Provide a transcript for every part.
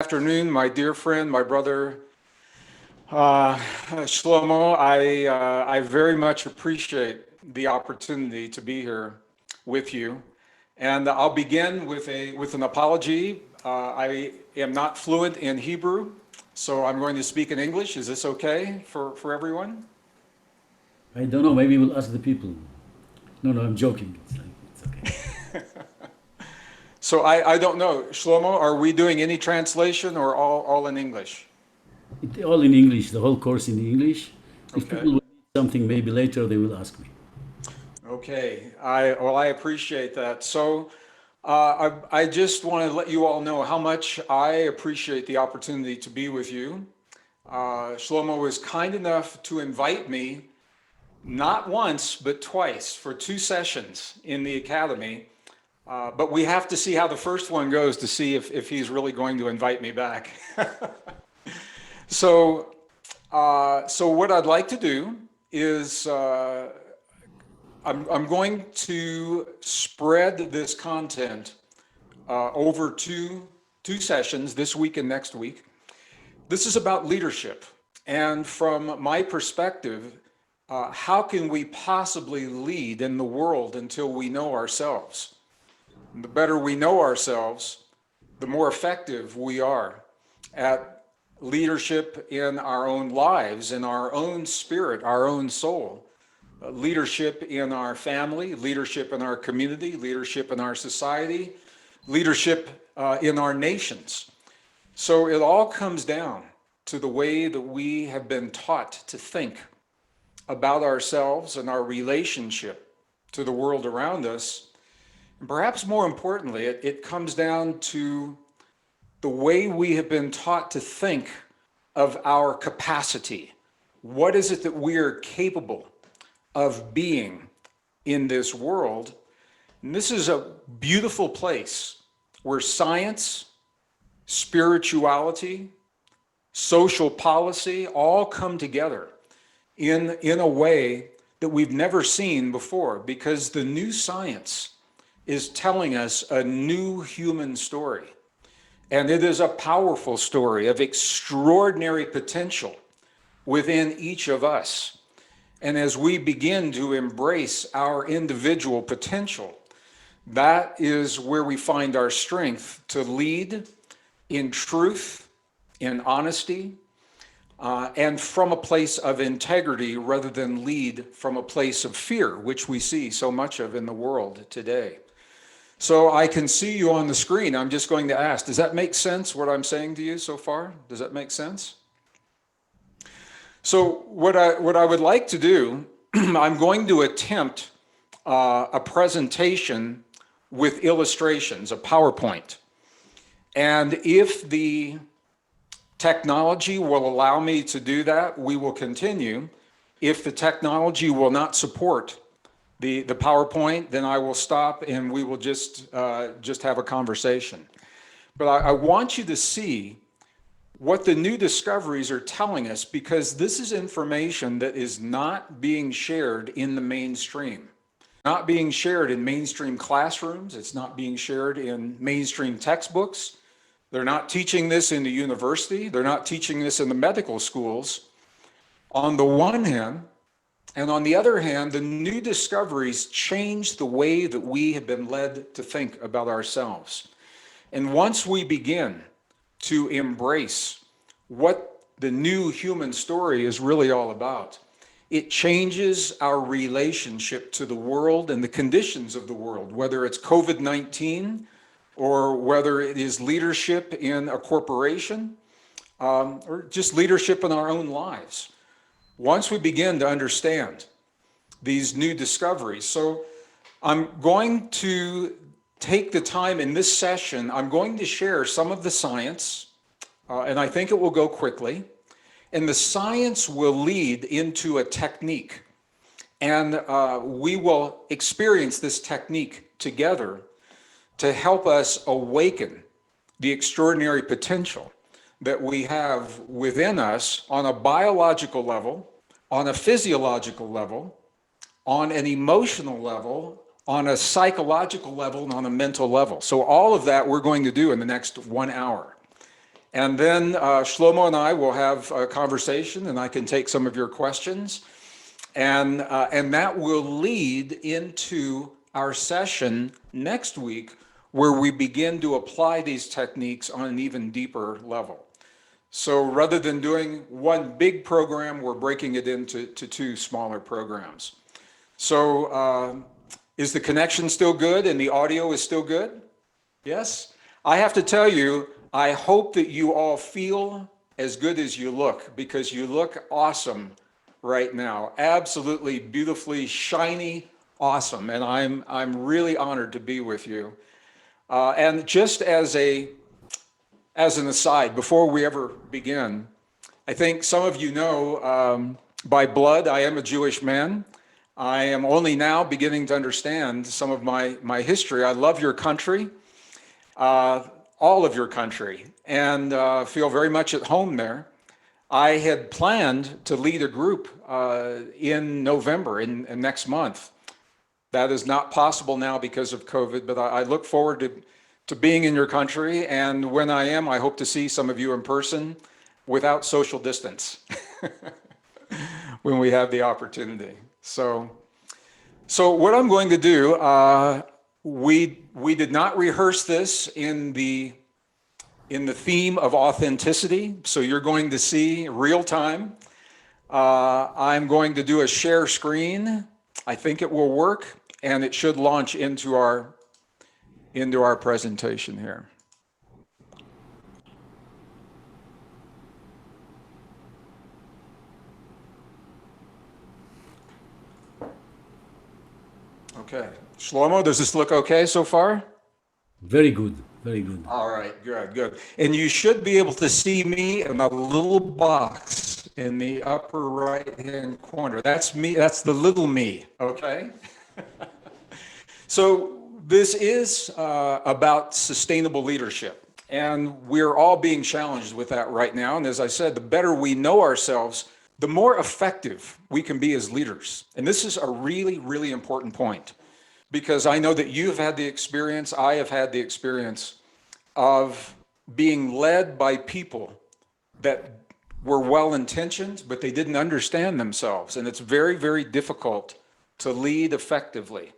Afternoon, my dear friend, my brother Shlomo. I very much appreciate the opportunity to be here with you, and I'll begin with an apology. I am not fluent in Hebrew, so I'm going to speak in English. Is this okay for everyone? I don't know. Maybe we'll ask the people. No, I'm joking. It's okay. So I don't know, Shlomo. Are we doing any translation or all in English? All in English. The whole course in English. If Okay. people will need something, maybe later they will ask me. Okay, I appreciate that. So I just want to let you all know how much I appreciate the opportunity to be with you. Shlomo was kind enough to invite me not once, but twice for 2 sessions in the academy. But we have to see how the first one goes to see if he's really going to invite me back. So, so what I'd like to do is I'm going to spread this content over two sessions this week and next week. This is about leadership. And from my perspective, how can we possibly lead in the world until we know ourselves? And the better we know ourselves, the more effective we are at leadership in our own lives, in our own spirit, our own soul. Leadership in our family, leadership in our community, leadership in our society, leadership in our nations. So it all comes down to the way that we have been taught to think about ourselves and our relationship to the world around us. And perhaps more importantly, it comes down to the way we have been taught to think of our capacity. What is it that we are capable of being in this world? And this is a beautiful place where science, spirituality, social policy all come together in a way that we've never seen before, because the new science is telling us a new human story. And it is a powerful story of extraordinary potential within each of us. And as we begin to embrace our individual potential, that is where we find our strength to lead in truth, in honesty, and from a place of integrity rather than lead from a place of fear, which we see so much of in the world today. So I can see you on the screen. I'm just going to ask, does that make sense, what I'm saying to you so far? Does that make sense? So what I would like to do, I'm going to attempt a presentation with illustrations, a PowerPoint. And if the technology will allow me to do that, we will continue. If the technology will not support the PowerPoint, then I will stop and we will just have a conversation. But I want you to see what the new discoveries are telling us, because this is information that is not being shared in the mainstream, not being shared in mainstream classrooms. It's not being shared in mainstream textbooks. They're not teaching this in the university. They're not teaching this in the medical schools, on the one hand. And on the other hand, the new discoveries change the way that we have been led to think about ourselves. And once we begin to embrace what the new human story is really all about, it changes our relationship to the world and the conditions of the world, whether it's COVID-19 or whether it is leadership in a corporation, or just leadership in our own lives. Once we begin to understand these new discoveries. So I'm going to take the time in this session, I'm going to share some of the science, and I think it will go quickly. And the science will lead into a technique. And we will experience this technique together to help us awaken the extraordinary potential that we have within us on a biological level, on a physiological level, on an emotional level, on a psychological level, and on a mental level. So all of that we're going to do in the next 1 hour. And then Shlomo and I will have a conversation, and I can take some of your questions. And that will lead into our session next week, where we begin to apply these techniques on an even deeper level. So rather than doing one big program, we're breaking it into two smaller programs. So is the connection still good and the audio is still good? Yes? I have to tell you, I hope that you all feel as good as you look, because you look awesome right now. Absolutely beautifully shiny, awesome. And I'm really honored to be with you. And just as an aside, before we ever begin, I think some of you know by blood, I am a Jewish man. I am only now beginning to understand some of my history. I love your country, all of your country, and feel very much at home there. I had planned to lead a group in November, in next month. That is not possible now because of COVID, but I look forward to being in your country. And when I am, I hope to see some of you in person without social distance when we have the opportunity. So what I'm going to do, we did not rehearse this in the theme of authenticity. So you're going to see real time. I'm going to do a share screen. I think it will work, and it should launch into our presentation here. Okay, Shlomo, does this look okay so far? Very good, very good. All right, good. And you should be able to see me in a little box in the upper right-hand corner. That's me, that's the little me, okay? So this is about sustainable leadership, and we're all being challenged with that right now. And as I said, the better we know ourselves, the more effective we can be as leaders. And this is a really, really important point, because I know that you've had the experience, I have had the experience of being led by people that were well-intentioned, but they didn't understand themselves. And it's very, very difficult to lead effectively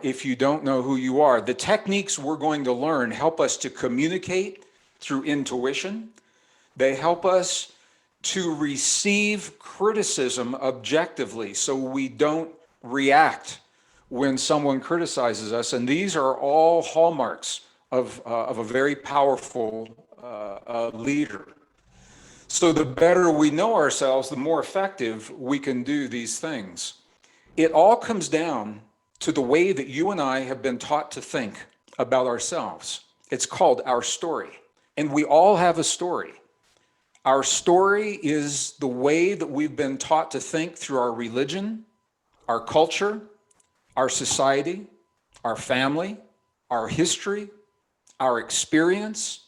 if you don't know who you are. The techniques we're going to learn help us to communicate through intuition. They help us to receive criticism objectively, so we don't react when someone criticizes us. And these are all hallmarks of a very powerful leader. So the better we know ourselves, the more effective we can do these things. It all comes down to the way that you and I have been taught to think about ourselves. It's called our story. And we all have a story. Our story is the way that we've been taught to think through our religion, our culture, our society, our family, our history, our experience.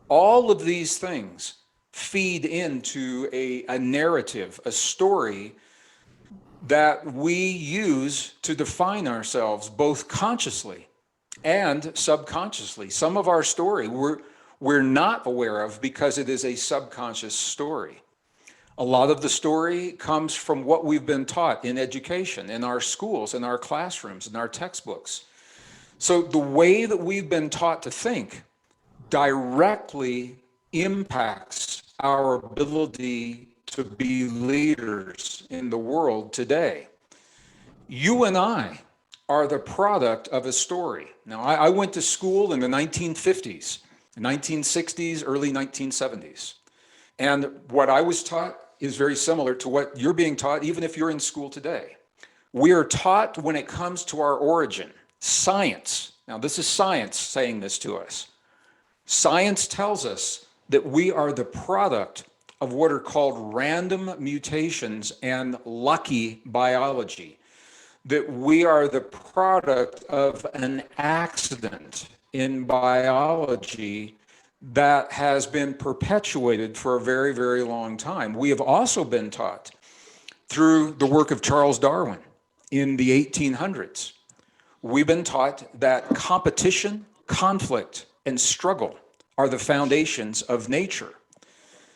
All of these things feed into a narrative, a story that we use to define ourselves both consciously and subconsciously. Some of our story we're not aware of because it is a subconscious story. A lot of the story comes from what we've been taught in education, in our schools, in our classrooms, in our textbooks. So the way that we've been taught to think directly impacts our ability to be leaders in the world today. You and I are the product of a story. Now, I went to school in the 1950s, 1960s, early 1970s. And what I was taught is very similar to what you're being taught, even if you're in school today. We are taught when it comes to our origin, science. Now, this is science saying this to us. Science tells us that we are the product of what are called random mutations and lucky biology, that we are the product of an accident in biology that has been perpetuated for a very, very long time. We have also been taught through the work of Charles Darwin in the 1800s. We've been taught that competition, conflict, and struggle are the foundations of nature.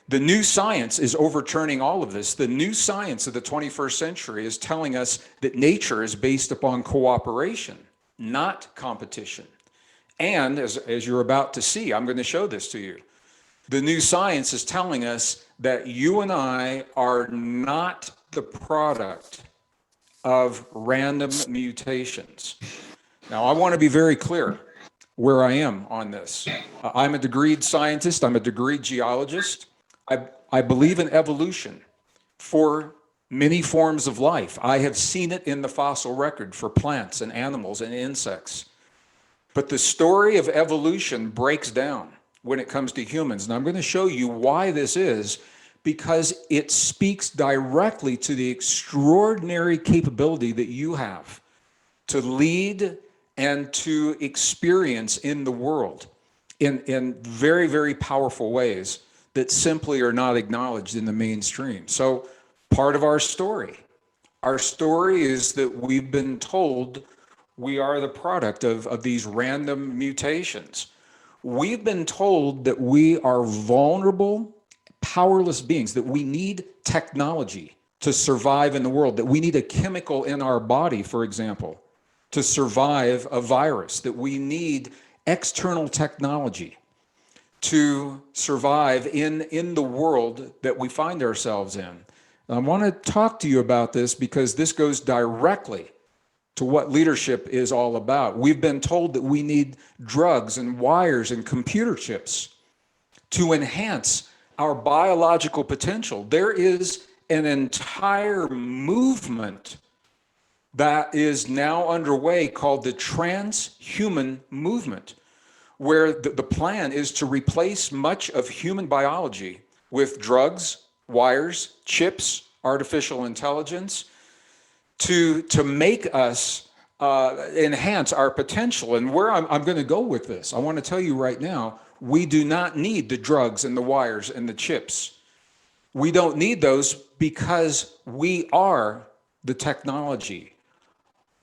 The new science is overturning all of this. The new science of the 21st century is telling us that nature is based upon cooperation, not competition. And as you're about to see, I'm going to show this to you. The new science is telling us that you and I are not the product of random mutations. Now, I want to be very clear where I am on this. I'm a degreed scientist. I'm a degreed geologist. I believe in evolution for many forms of life. I have seen it in the fossil record for plants and animals and insects. But the story of evolution breaks down when it comes to humans. And I'm going to show you why this is, because it speaks directly to the extraordinary capability that you have to lead and to experience in the world in very, very powerful ways that simply are not acknowledged in the mainstream. So part of our story is that we've been told we are the product of these random mutations. We've been told that we are vulnerable, powerless beings, that we need technology to survive in the world, that we need a chemical in our body, for example, to survive a virus, that we need external technology to survive in the world that we find ourselves in. And I want to talk to you about this because this goes directly to what leadership is all about. We've been told that we need drugs and wires and computer chips to enhance our biological potential. There is an entire movement that is now underway called the transhuman movement, where the plan is to replace much of human biology with drugs, wires, chips, artificial intelligence, to make us enhance our potential. And where I'm going to go with this, I want to tell you right now, we do not need the drugs and the wires and the chips. We don't need those because we are the technology.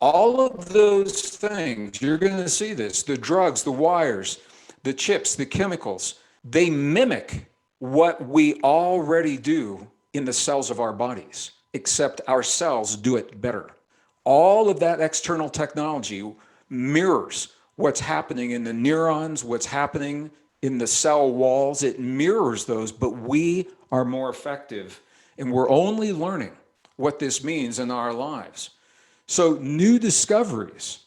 All of those things, you're going to see this, the drugs, the wires, the chips, the chemicals, they mimic what we already do in the cells of our bodies, except our cells do it better. All of that external technology mirrors what's happening in the neurons, what's happening in the cell walls. It mirrors those, but we are more effective, and we're only learning what this means in our lives. So new discoveries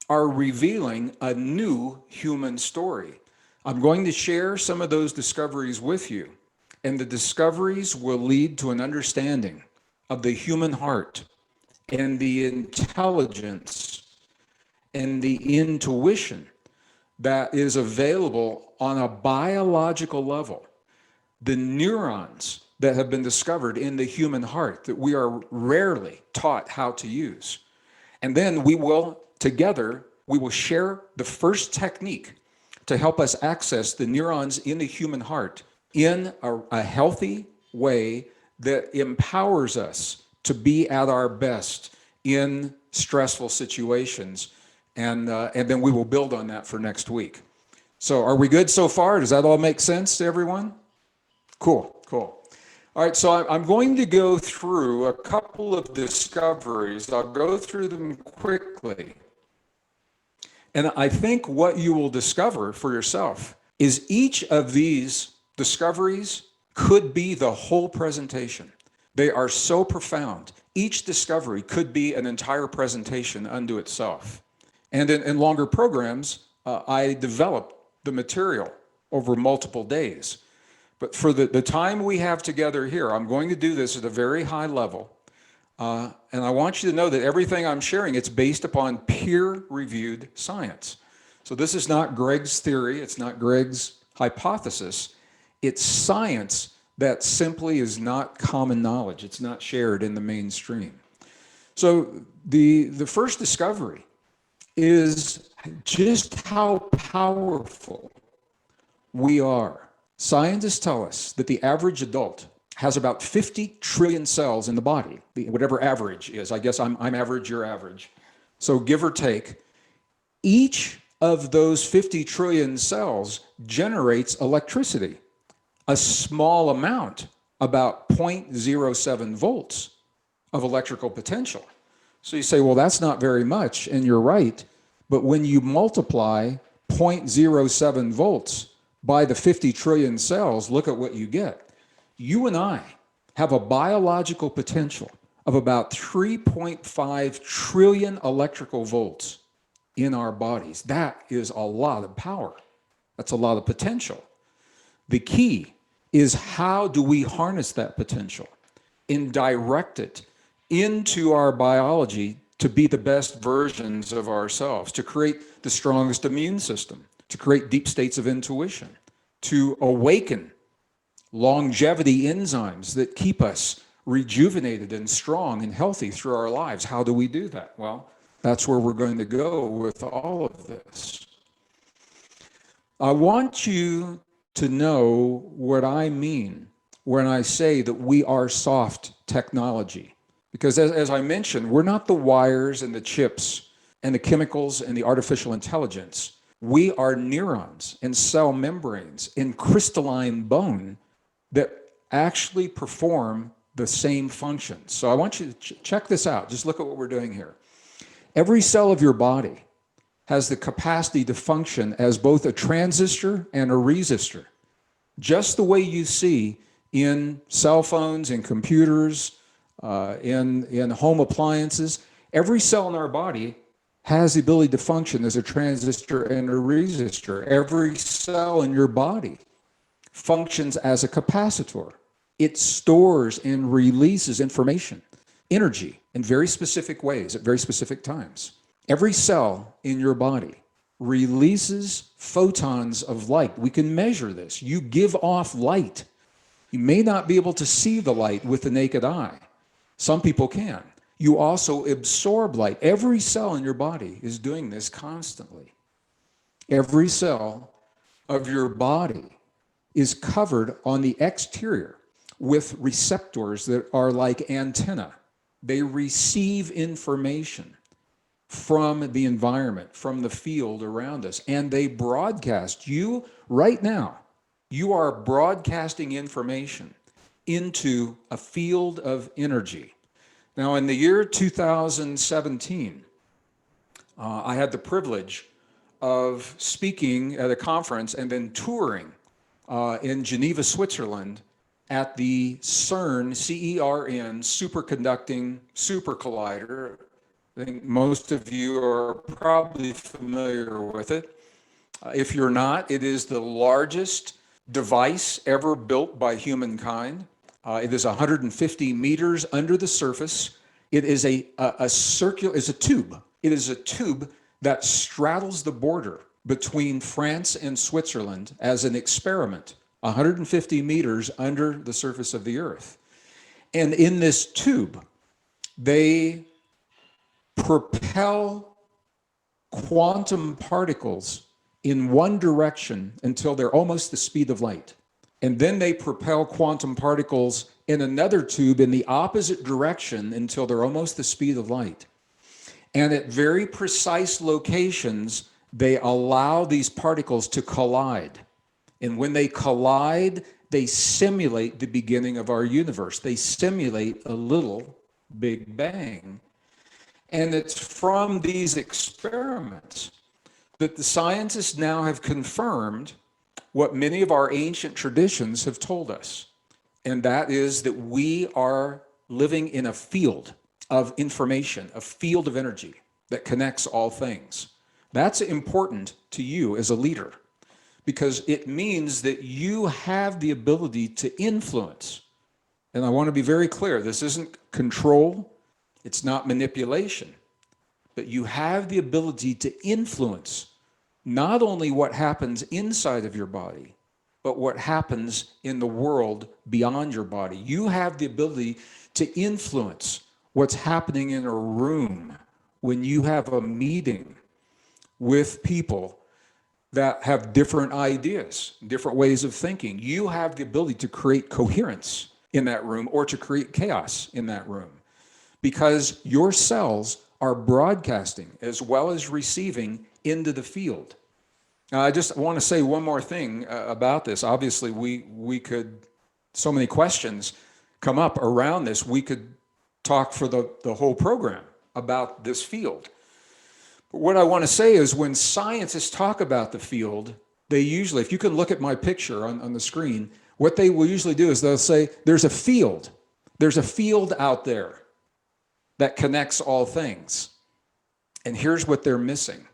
are revealing a new human story. I'm going to share some of those discoveries with you, and the discoveries will lead to an understanding of the human heart and the intelligence and the intuition that is available on a biological level. The neurons that have been discovered in the human heart that we are rarely taught how to use. And then we will share the first technique to help us access the neurons in the human heart in a healthy way that empowers us to be at our best in stressful situations. And then we will build on that for next week. So are we good so far? Does that all make sense to everyone? Cool. All right, so I'm going to go through a couple of discoveries. I'll go through them quickly. And I think what you will discover for yourself is each of these discoveries could be the whole presentation. They are so profound. Each discovery could be an entire presentation unto itself. And in longer programs, I develop the material over multiple days. But for the time we have together here, I'm going to do this at a very high level. And I want you to know that everything I'm sharing, it's based upon peer-reviewed science. So this is not Gregg's theory. It's not Gregg's hypothesis. It's science that simply is not common knowledge. It's not shared in the mainstream. So the first discovery is just how powerful we are. Scientists tell us that the average adult has about 50 trillion cells in the body, whatever average is. I guess I'm average, you're average. So give or take, each of those 50 trillion cells generates electricity. A small amount, about 0.07 volts of electrical potential. So you say, well, that's not very much, and you're right. But when you multiply 0.07 volts by the 50 trillion cells, look at what you get. You and I have a biological potential of about 3.5 trillion electrical volts in our bodies. That is a lot of power. That's a lot of potential. The key is, how do we harness that potential and direct it into our biology to be the best versions of ourselves, to create the strongest immune system, to create deep states of intuition, to awaken longevity enzymes that keep us rejuvenated and strong and healthy through our lives. How do we do that? Well, that's where we're going to go with all of this. I want you to know what I mean when I say that we are soft technology. Because as I mentioned, we're not the wires and the chips and the chemicals and the artificial intelligence. We are neurons and cell membranes and crystalline bone that actually perform the same functions. So I want you to check this out. Just look at what we're doing here. Every cell of your body has the capacity to function as both a transistor and a resistor. Just the way you see in cell phones and computers, in home appliances, every cell in our body has the ability to function as a transistor and a resistor. Every cell in your body functions as a capacitor. It stores and releases information, energy, in very specific ways at very specific times. Every cell in your body releases photons of light. We can measure this. You give off light. You may not be able to see the light with the naked eye. Some people can. You also absorb light. Every cell in your body is doing this constantly. Every cell of your body is covered on the exterior with receptors that are like antennae. They receive information from the environment, from the field around us, and they broadcast. You, right now, you are broadcasting information into a field of energy. Now, in the year 2017, I had the privilege of speaking at a conference and then touring in Geneva, Switzerland, at the CERN, C-E-R-N, superconducting super collider. I think most of you are probably familiar with it. If you're not, it is the largest device ever built by humankind. It is 150 meters under the surface. It is a tube. It is a tube that straddles the border between France and Switzerland as an experiment, 150 meters under the surface of the earth. And in this tube, they propel quantum particles in one direction until they're almost the speed of light. And then they propel quantum particles in another tube in the opposite direction until they're almost the speed of light. And at very precise locations, they allow these particles to collide. And when they collide, they simulate the beginning of our universe. They simulate a little Big Bang. And it's from these experiments that the scientists now have confirmed what many of our ancient traditions have told us. And that is that we are living in a field of information, a field of energy that connects all things. That's important to you as a leader, because it means that you have the ability to influence. And I want to be very clear, this isn't control, it's not manipulation, but you have the ability to influence not only what happens inside of your body, but what happens in the world beyond your body. You have the ability to influence what's happening in a room when you have a meeting with people that have different ideas, different ways of thinking. You have the ability to create coherence in that room or to create chaos in that room, because your cells are broadcasting as well as receiving into the field. Now, I just want to say one more thing about this. Obviously, we could, so many questions come up around this. We could talk for the whole program about this field. But what I want to say is when scientists talk about the field, they usually, if you can look at my picture on the screen, what they will usually do is they'll say, there's a field. There's a field out there that connects all things. And here's what they're missing.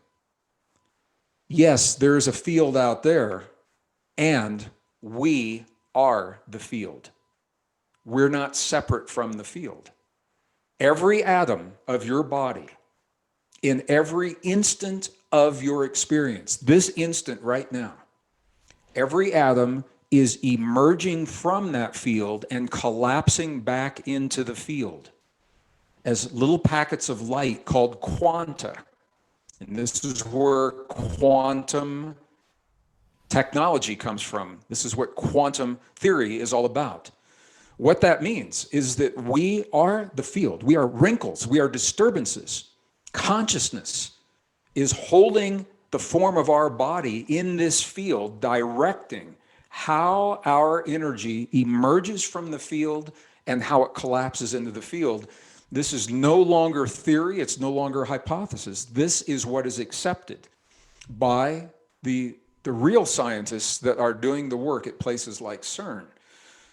Yes, there is a field out there, and we are the field. We're not separate from the field. Every atom of your body, in every instant of your experience, this instant right now, every atom is emerging from that field and collapsing back into the field as little packets of light called quanta. And this is where quantum technology comes from. This is what quantum theory is all about. What that means is that we are the field. We are wrinkles. We are disturbances. Consciousness is holding the form of our body in this field, directing how our energy emerges from the field and how it collapses into the field. This is no longer theory. It's no longer hypothesis. This is what is accepted by the real scientists that are doing the work at places like CERN.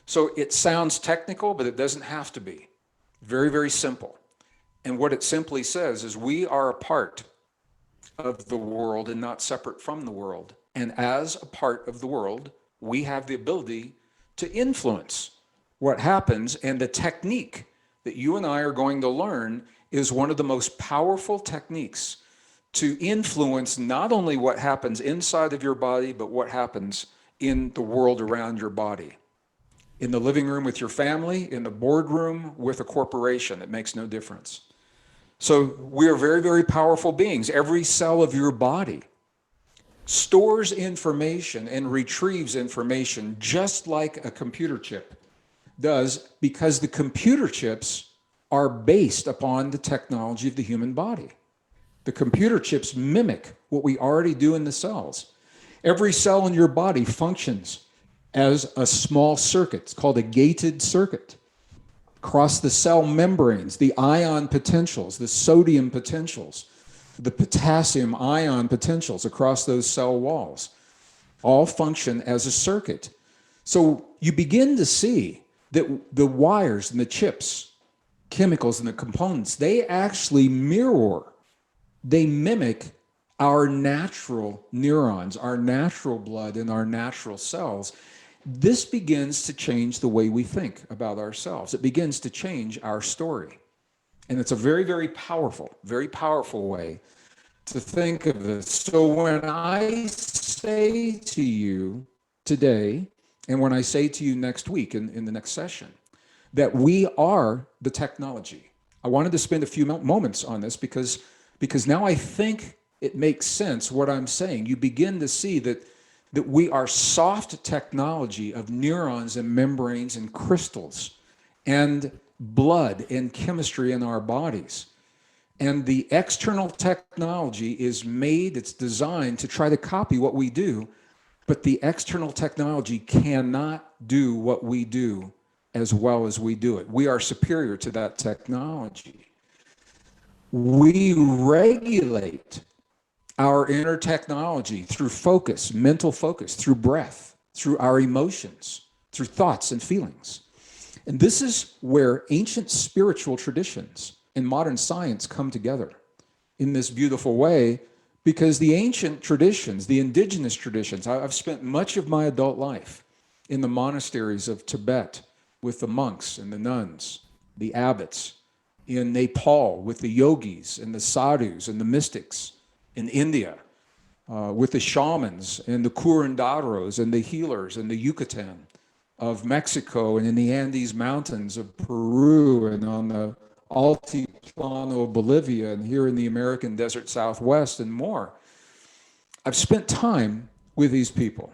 So it sounds technical, but it doesn't have to be. Very, very simple. And what it simply says is we are a part of the world and not separate from the world. And as a part of the world, we have the ability to influence what happens. And the technique that you and I are going to learn is one of the most powerful techniques to influence not only what happens inside of your body, but what happens in the world around your body. In the living room with your family, in the boardroom with a corporation, it makes no difference. So we are very, very powerful beings. Every cell of your body stores information and retrieves information just like a computer chip does, because the computer chips are based upon the technology of the human body. The computer chips mimic what we already do in the cells. Every cell in your body functions as a small circuit. It's called a gated circuit. Across the cell membranes, the ion potentials, the sodium potentials, the potassium ion potentials across those cell walls all function as a circuit. So you begin to see that the wires and the chips, chemicals and the components, they actually mirror, they mimic our natural neurons, our natural blood, and our natural cells. This begins to change the way we think about ourselves. It begins to change our story. And it's a very, very powerful way to think of this. So when I say to you today, and when I say to you next week in the next session, that we are the technology, I wanted to spend a few moments on this because now I think it makes sense what I'm saying. You begin to see that we are soft technology of neurons and membranes and crystals and blood and chemistry in our bodies. And the external technology is made, it's designed to try to copy what we do, but the external technology cannot do what we do as well as we do it. We are superior to that technology. We regulate our inner technology through focus, mental focus, through breath, through our emotions, through thoughts and feelings. And this is where ancient spiritual traditions and modern science come together in this beautiful way, because the ancient traditions, the indigenous traditions, I've spent much of my adult life in the monasteries of Tibet with the monks and the nuns, the abbots, in Nepal with the yogis and the sadhus and the mystics, in India, with the shamans and the curanderos and the healers and the Yucatan of Mexico, and in the Andes Mountains of Peru, and on the Altiplano of Bolivia, and here in the American Desert Southwest, and more. I've spent time with these people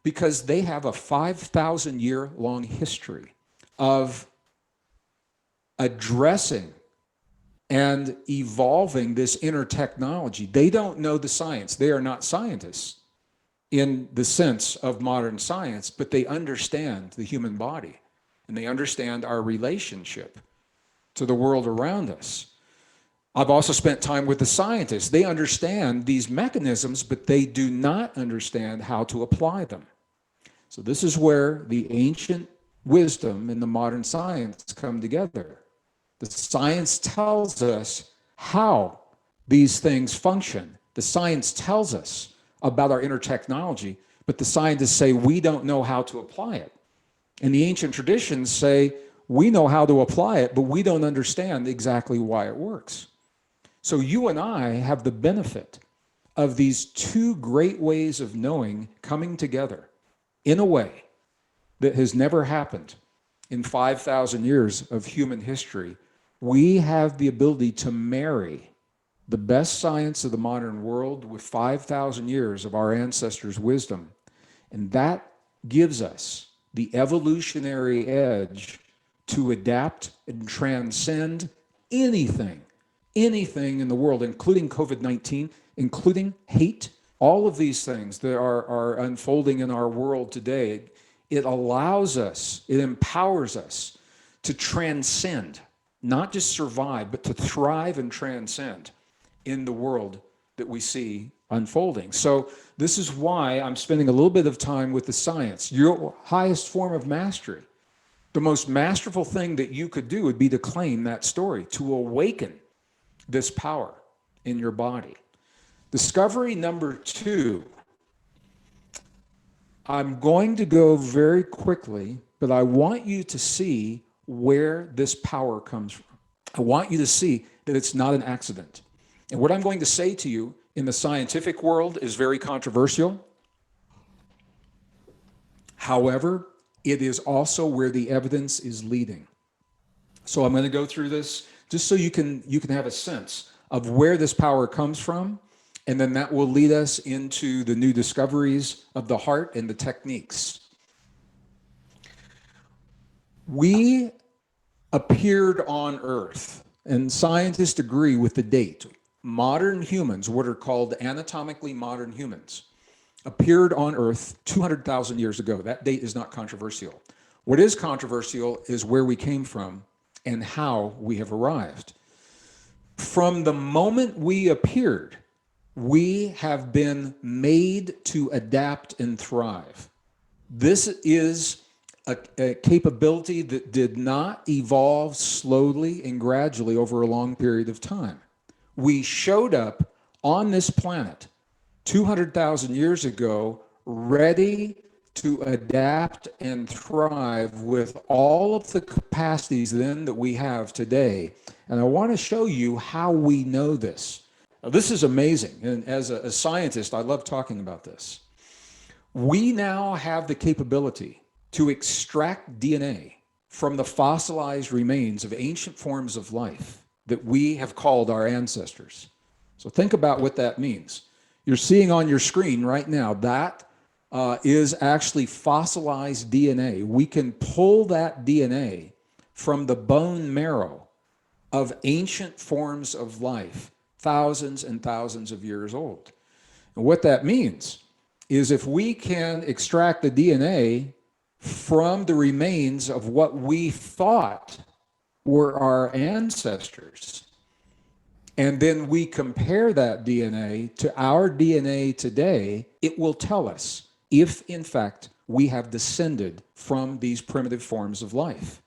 because they have a 5,000-year-long history of addressing and evolving this inner technology. They don't know the science. They are not scientists in the sense of modern science, but they understand the human body and they understand our relationship to the world around us. I've also spent time with the scientists. They understand these mechanisms, but they do not understand how to apply them. So this is where the ancient wisdom and the modern science come together. The science tells us how these things function. The science tells us about our inner technology, but the scientists say we don't know how to apply it. And the ancient traditions say we know how to apply it, but we don't understand exactly why it works. So you and I have the benefit of these two great ways of knowing coming together in a way that has never happened in 5,000 years of human history. We have the ability to marry the best science of the modern world with 5,000 years of our ancestors' wisdom. And that gives us the evolutionary edge to adapt and transcend anything in the world, including COVID-19, including hate, all of these things that are unfolding in our world today. It allows us, it empowers us to transcend, not just survive, but to thrive and transcend in the world that we see unfolding. So this is why I'm spending a little bit of time with the science. Your highest form of mastery, the most masterful thing that you could do would be to claim that story, to awaken this power in your body. Discovery number 2, I'm going to go very quickly, but I want you to see where this power comes from. I want you to see that it's not an accident. And what I'm going to say to you in the scientific world is very controversial. However, it is also where the evidence is leading. So I'm going to go through this just so you can have a sense of where this power comes from, and then that will lead us into the new discoveries of the heart and the techniques. We appeared on Earth, and scientists agree with the date. Modern humans, what are called anatomically modern humans, appeared on Earth 200,000 years ago. That date is not controversial. What is controversial is where we came from and how we have arrived. From the moment we appeared, we have been made to adapt and thrive. This is a capability that did not evolve slowly and gradually over a long period of time. We showed up on this planet 200,000 years ago, ready to adapt and thrive with all of the capacities then that we have today. And I want to show you how we know this. Now, this is amazing. And as a scientist, I love talking about this. We now have the capability to extract DNA from the fossilized remains of ancient forms of life that we have called our ancestors. So think about what that means. You're seeing on your screen right now, that is actually fossilized DNA. We can pull that DNA from the bone marrow of ancient forms of life, thousands and thousands of years old. And what that means is if we can extract the DNA from the remains of what we thought were our ancestors, and then we compare that DNA to our DNA today, it will tell us if, in fact, we have descended from these primitive forms of life.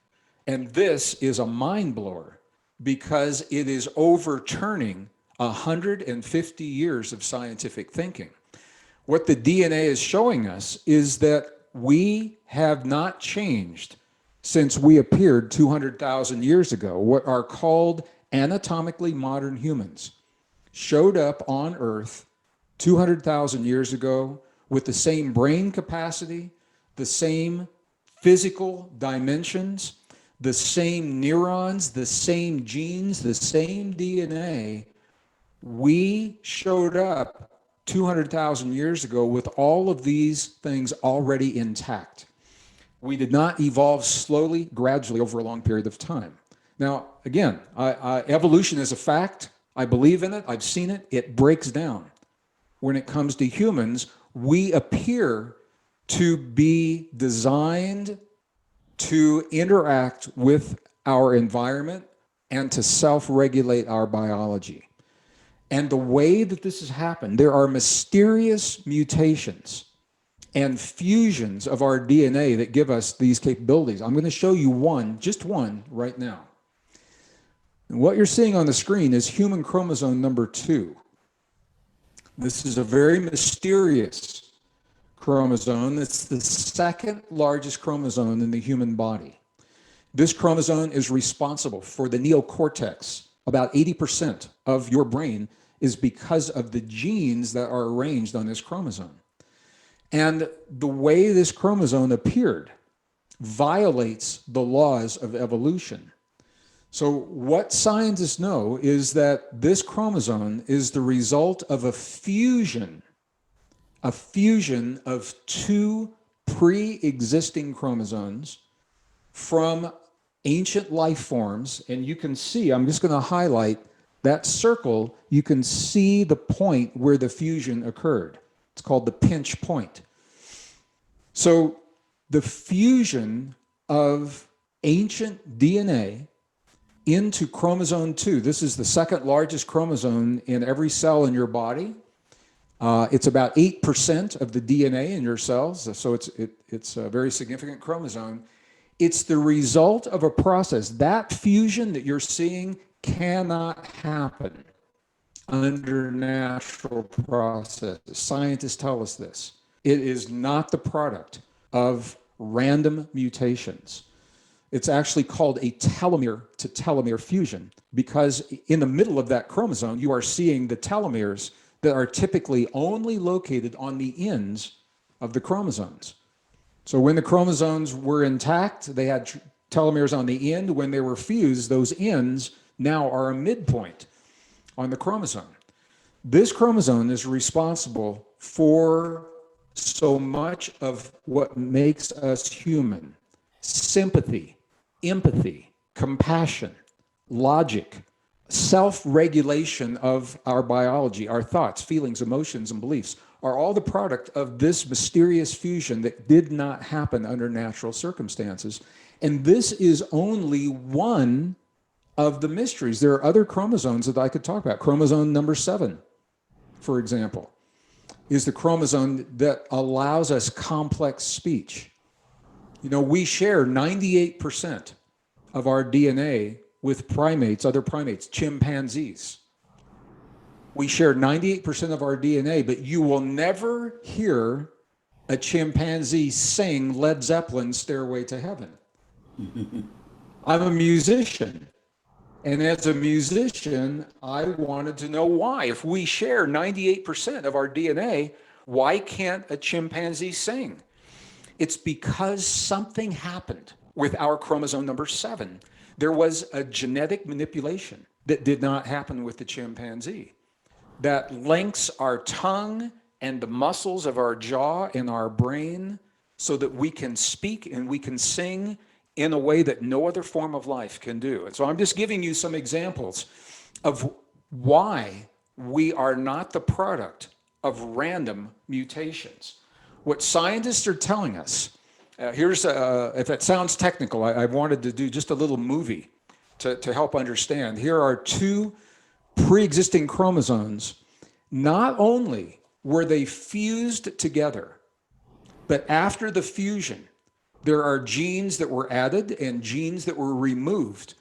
And this is a mind blower because it is overturning 150 years of scientific thinking. What the DNA is showing us is that we have not changed since we appeared 200,000 years ago. What are called anatomically modern humans showed up on Earth 200,000 years ago with the same brain capacity, the same physical dimensions, the same neurons, the same genes, the same DNA. We showed up 200,000 years ago with all of these things already intact. We did not evolve slowly, gradually over a long period of time. Now, again, evolution is a fact. I believe in it. I've seen it. It breaks down. When it comes to humans, we appear to be designed to interact with our environment and to self-regulate our biology. And the way that this has happened, there are mysterious mutations and fusions of our DNA that give us these capabilities. I'm going to show you one, just one, right now. And what you're seeing on the screen is human chromosome number 2. This is a very mysterious chromosome. It's the second largest chromosome in the human body. This chromosome is responsible for the neocortex. About 80% of your brain is because of the genes that are arranged on this chromosome. And the way this chromosome appeared violates the laws of evolution. So what scientists know is that this chromosome is the result of a fusion of 2 pre-existing chromosomes from ancient life forms. And you can see, I'm just going to highlight that circle. You can see the point where the fusion occurred. It's called the pinch point. So the fusion of ancient DNA into chromosome 2, this is the second largest chromosome in every cell in your body. It's about 8% of the DNA in your cells, so it's a very significant chromosome. It's the result of a process. That fusion that you're seeing cannot happen under natural processes. Scientists tell us this. It is not the product of random mutations. It's actually called a telomere to telomere fusion, because in the middle of that chromosome, you are seeing the telomeres that are typically only located on the ends of the chromosomes. So when the chromosomes were intact, they had telomeres on the end. When they were fused, those ends now are a midpoint on the chromosome. This chromosome is responsible for so much of what makes us human: sympathy, empathy, compassion, logic, self-regulation of our biology. Our thoughts, feelings, emotions, and beliefs are all the product of this mysterious fusion that did not happen under natural circumstances. And this is only one of the mysteries. There are other chromosomes that I could talk about. Chromosome number 7, for example, is the chromosome that allows us complex speech. You know, we share 98% of our DNA with primates, other primates, chimpanzees. We share 98% of our DNA, but you will never hear a chimpanzee sing Led Zeppelin's Stairway to Heaven. I'm a musician. And as a musician, I wanted to know why. If we share 98% of our DNA, why can't a chimpanzee sing? It's because something happened with our chromosome number 7. There was a genetic manipulation that did not happen with the chimpanzee that links our tongue and the muscles of our jaw and our brain so that we can speak and we can sing in a way that no other form of life can do. And so I'm just giving you some examples of why we are not the product of random mutations. What scientists are telling us, here's, if that sounds technical, I wanted to do just a little movie to help understand. Here are 2 pre-existing chromosomes. Not only were they fused together, but after the fusion, there are genes that were added and genes that were removed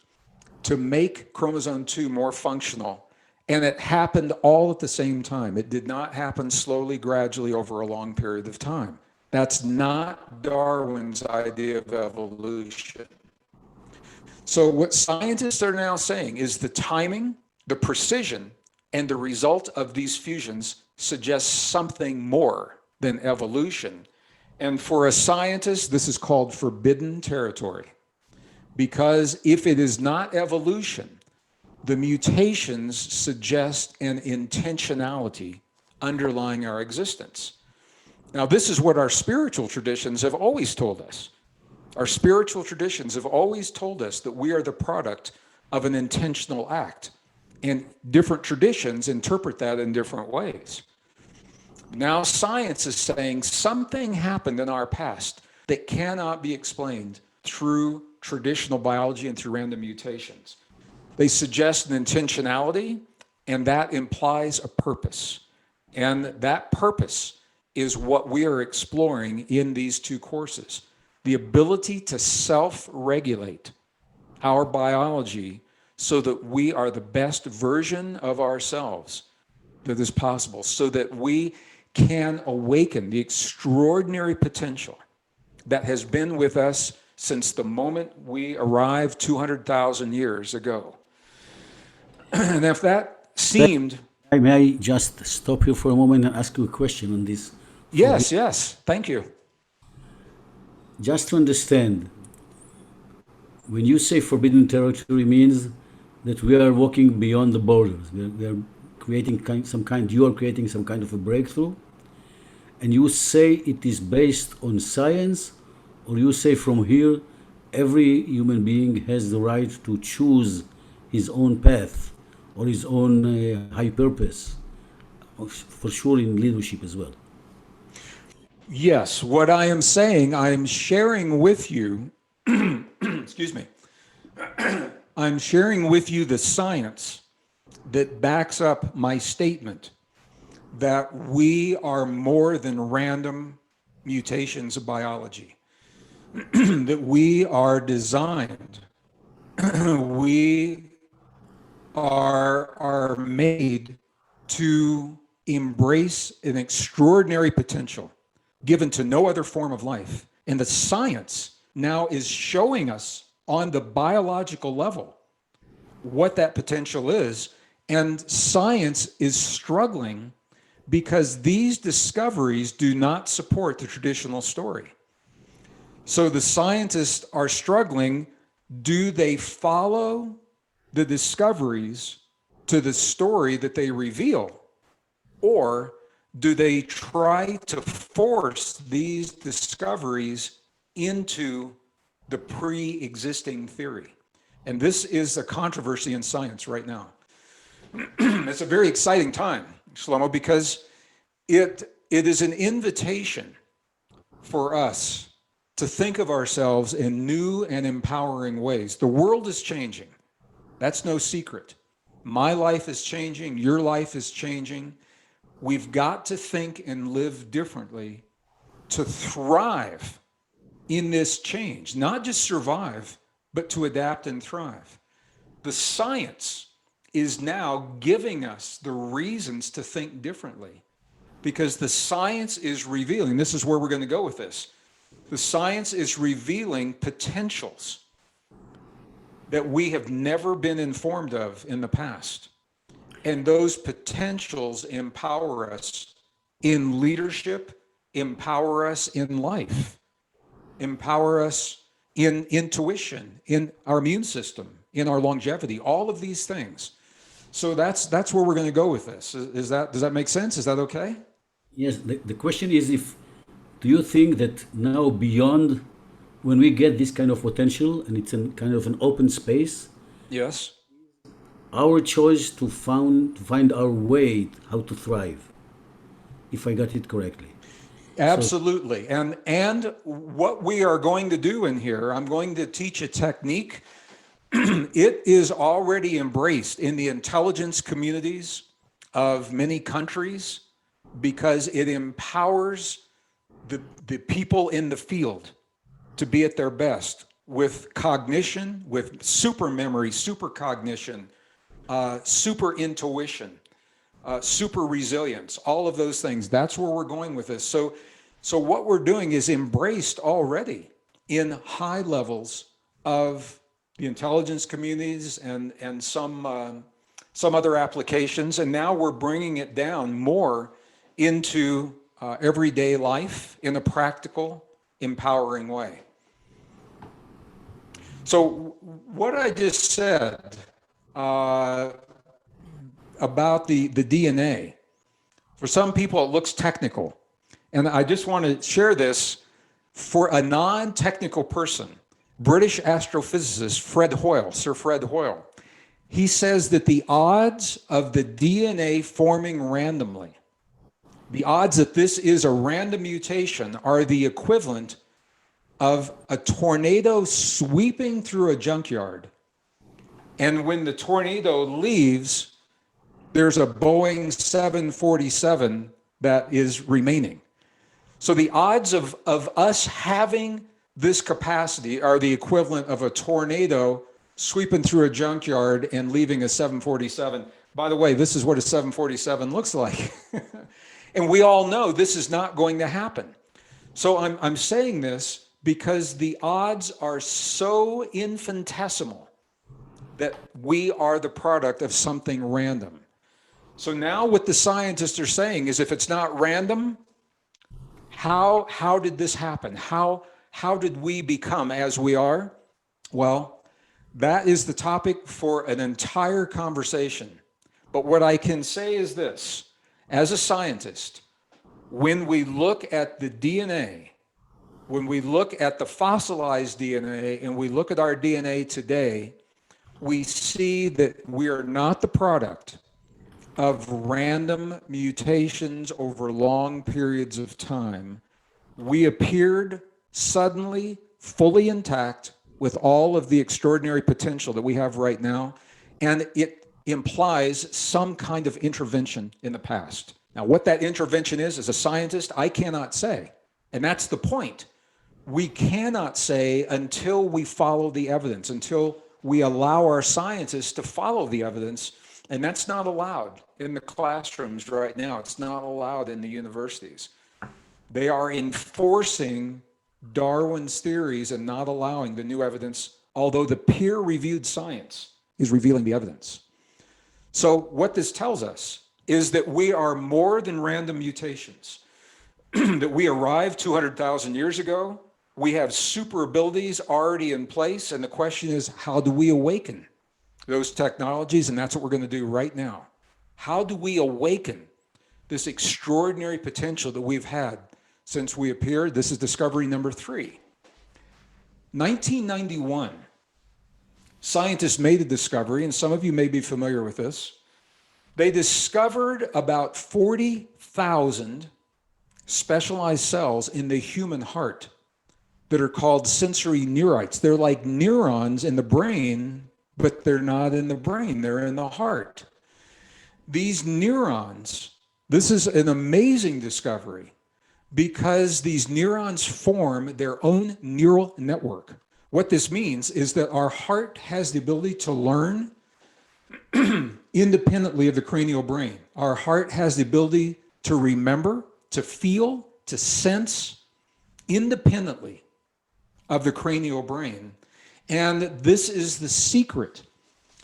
to make chromosome 2 more functional. And it happened all at the same time. It did not happen slowly, gradually over a long period of time. That's not Darwin's idea of evolution. So what scientists are now saying is the timing, the precision, and the result of these fusions suggests something more than evolution. And for a scientist, this is called forbidden territory. Because if it is not evolution, the mutations suggest an intentionality underlying our existence. Now, this is what our spiritual traditions have always told us. Our spiritual traditions have always told us that we are the product of an intentional act. And different traditions interpret that in different ways. Now science is saying something happened in our past that cannot be explained through traditional biology and through random mutations. They suggest an intentionality, and that implies a purpose. And that purpose is what we are exploring in these two courses. The ability to self-regulate our biology so that we are the best version of ourselves that is possible, so that we can awaken the extraordinary potential that has been with us since the moment we arrived 200,000 years ago. And if that seemed... May I just stop you for a moment and ask you a question on this? Yes, thank you. Just to understand, when you say forbidden territory means that we are walking beyond the borders. We are creating you are creating some kind of a breakthrough, and you say it is based on science, or you say from here every human being has the right to choose his own path or his own high purpose, for sure in leadership as well. Yes, what I am saying, I am sharing with you, excuse me, I'm sharing with you the science that backs up my statement that we are more than random mutations of biology, that we are designed, we are made to embrace an extraordinary potential given to no other form of life. And the science now is showing us on the biological level what that potential is. And science is struggling because these discoveries do not support the traditional story. So the scientists are struggling. Do they follow the discoveries to the story that they reveal? Or do they try to force these discoveries into the pre-existing theory? And this is a controversy in science right now. It's a very exciting time, Shlomo, because it is an invitation for us to think of ourselves in new and empowering ways. The world is changing. That's no secret. My life is changing. Your life is changing. We've got to think and live differently to thrive in this change, not just survive, but to adapt and thrive. The science is now giving us the reasons to think differently because the science is revealing, this is where we're going to go with this. The science is revealing potentials that we have never been informed of in the past. And those potentials empower us in leadership, empower us in life, empower us in intuition, in our immune system, in our longevity, all of these things. So that's where we're going to go with this. Does that make sense? Is that okay? Yes, the question is, do you think that now beyond, when we get this kind of potential and it's kind of an open space, yes, our choice to find our way how to thrive, if I got it correctly? Absolutely. And what we are going to do in here, I'm going to teach a technique. It is already embraced in the intelligence communities of many countries because it empowers the people in the field to be at their best with cognition, with super memory, super cognition, super intuition, super resilience, all of those things. That's where we're going with this. So what we're doing is embraced already in high levels of the intelligence communities and some other applications. And now we're bringing it down more into everyday life in a practical, empowering way. So what I just said about the DNA, for some people it looks technical. And I just want to share this For a non-technical person, British astrophysicist Sir Fred Hoyle, he says that the odds of the DNA forming randomly, the odds that this is a random mutation, are the equivalent of a tornado sweeping through a junkyard. And when the tornado leaves, there's a Boeing 747 that is remaining. So the odds of us having this capacity are the equivalent of a tornado sweeping through a junkyard and leaving a 747. By the way, this is what a 747 looks like. And we all know this is not going to happen. So I'm saying this because the odds are so infinitesimal that we are the product of something random. So now what the scientists are saying is, if it's not random, how did this happen? How did we become as we are? Well, that is the topic for an entire conversation. But what I can say is this: as a scientist, when we look at the DNA, when we look at the fossilized DNA and we look at our DNA today, we see that we are not the product of random mutations over long periods of time. We appeared suddenly fully intact with all of the extraordinary potential that we have right now, and it implies some kind of intervention in the past. Now, what that intervention is, as a scientist, I cannot say. And that's the point. We cannot say until we follow the evidence, until we allow our scientists to follow the evidence. And that's not allowed in the classrooms right now. It's not allowed in the universities. They are enforcing Darwin's theories and not allowing the new evidence, although the peer-reviewed science is revealing the evidence. So what this tells us is that we are more than random mutations, that we arrived 200,000 years ago. We have super abilities already in place, and the question is, how do we awaken those technologies? And that's what we're going to do right now. How do we awaken this extraordinary potential that we've had since we appeared? This is discovery number 3. 1991, scientists made a discovery, and some of you may be familiar with this. They discovered about 40,000 specialized cells in the human heart that are called sensory neurites. They're like neurons in the brain, but they're not in the brain, they're in the heart. These neurons, this is an amazing discovery, because these neurons form their own neural network. What this means is that our heart has the ability to learn independently of the cranial brain. Our heart has the ability to remember, to feel, to sense independently of the cranial brain. And this is the secret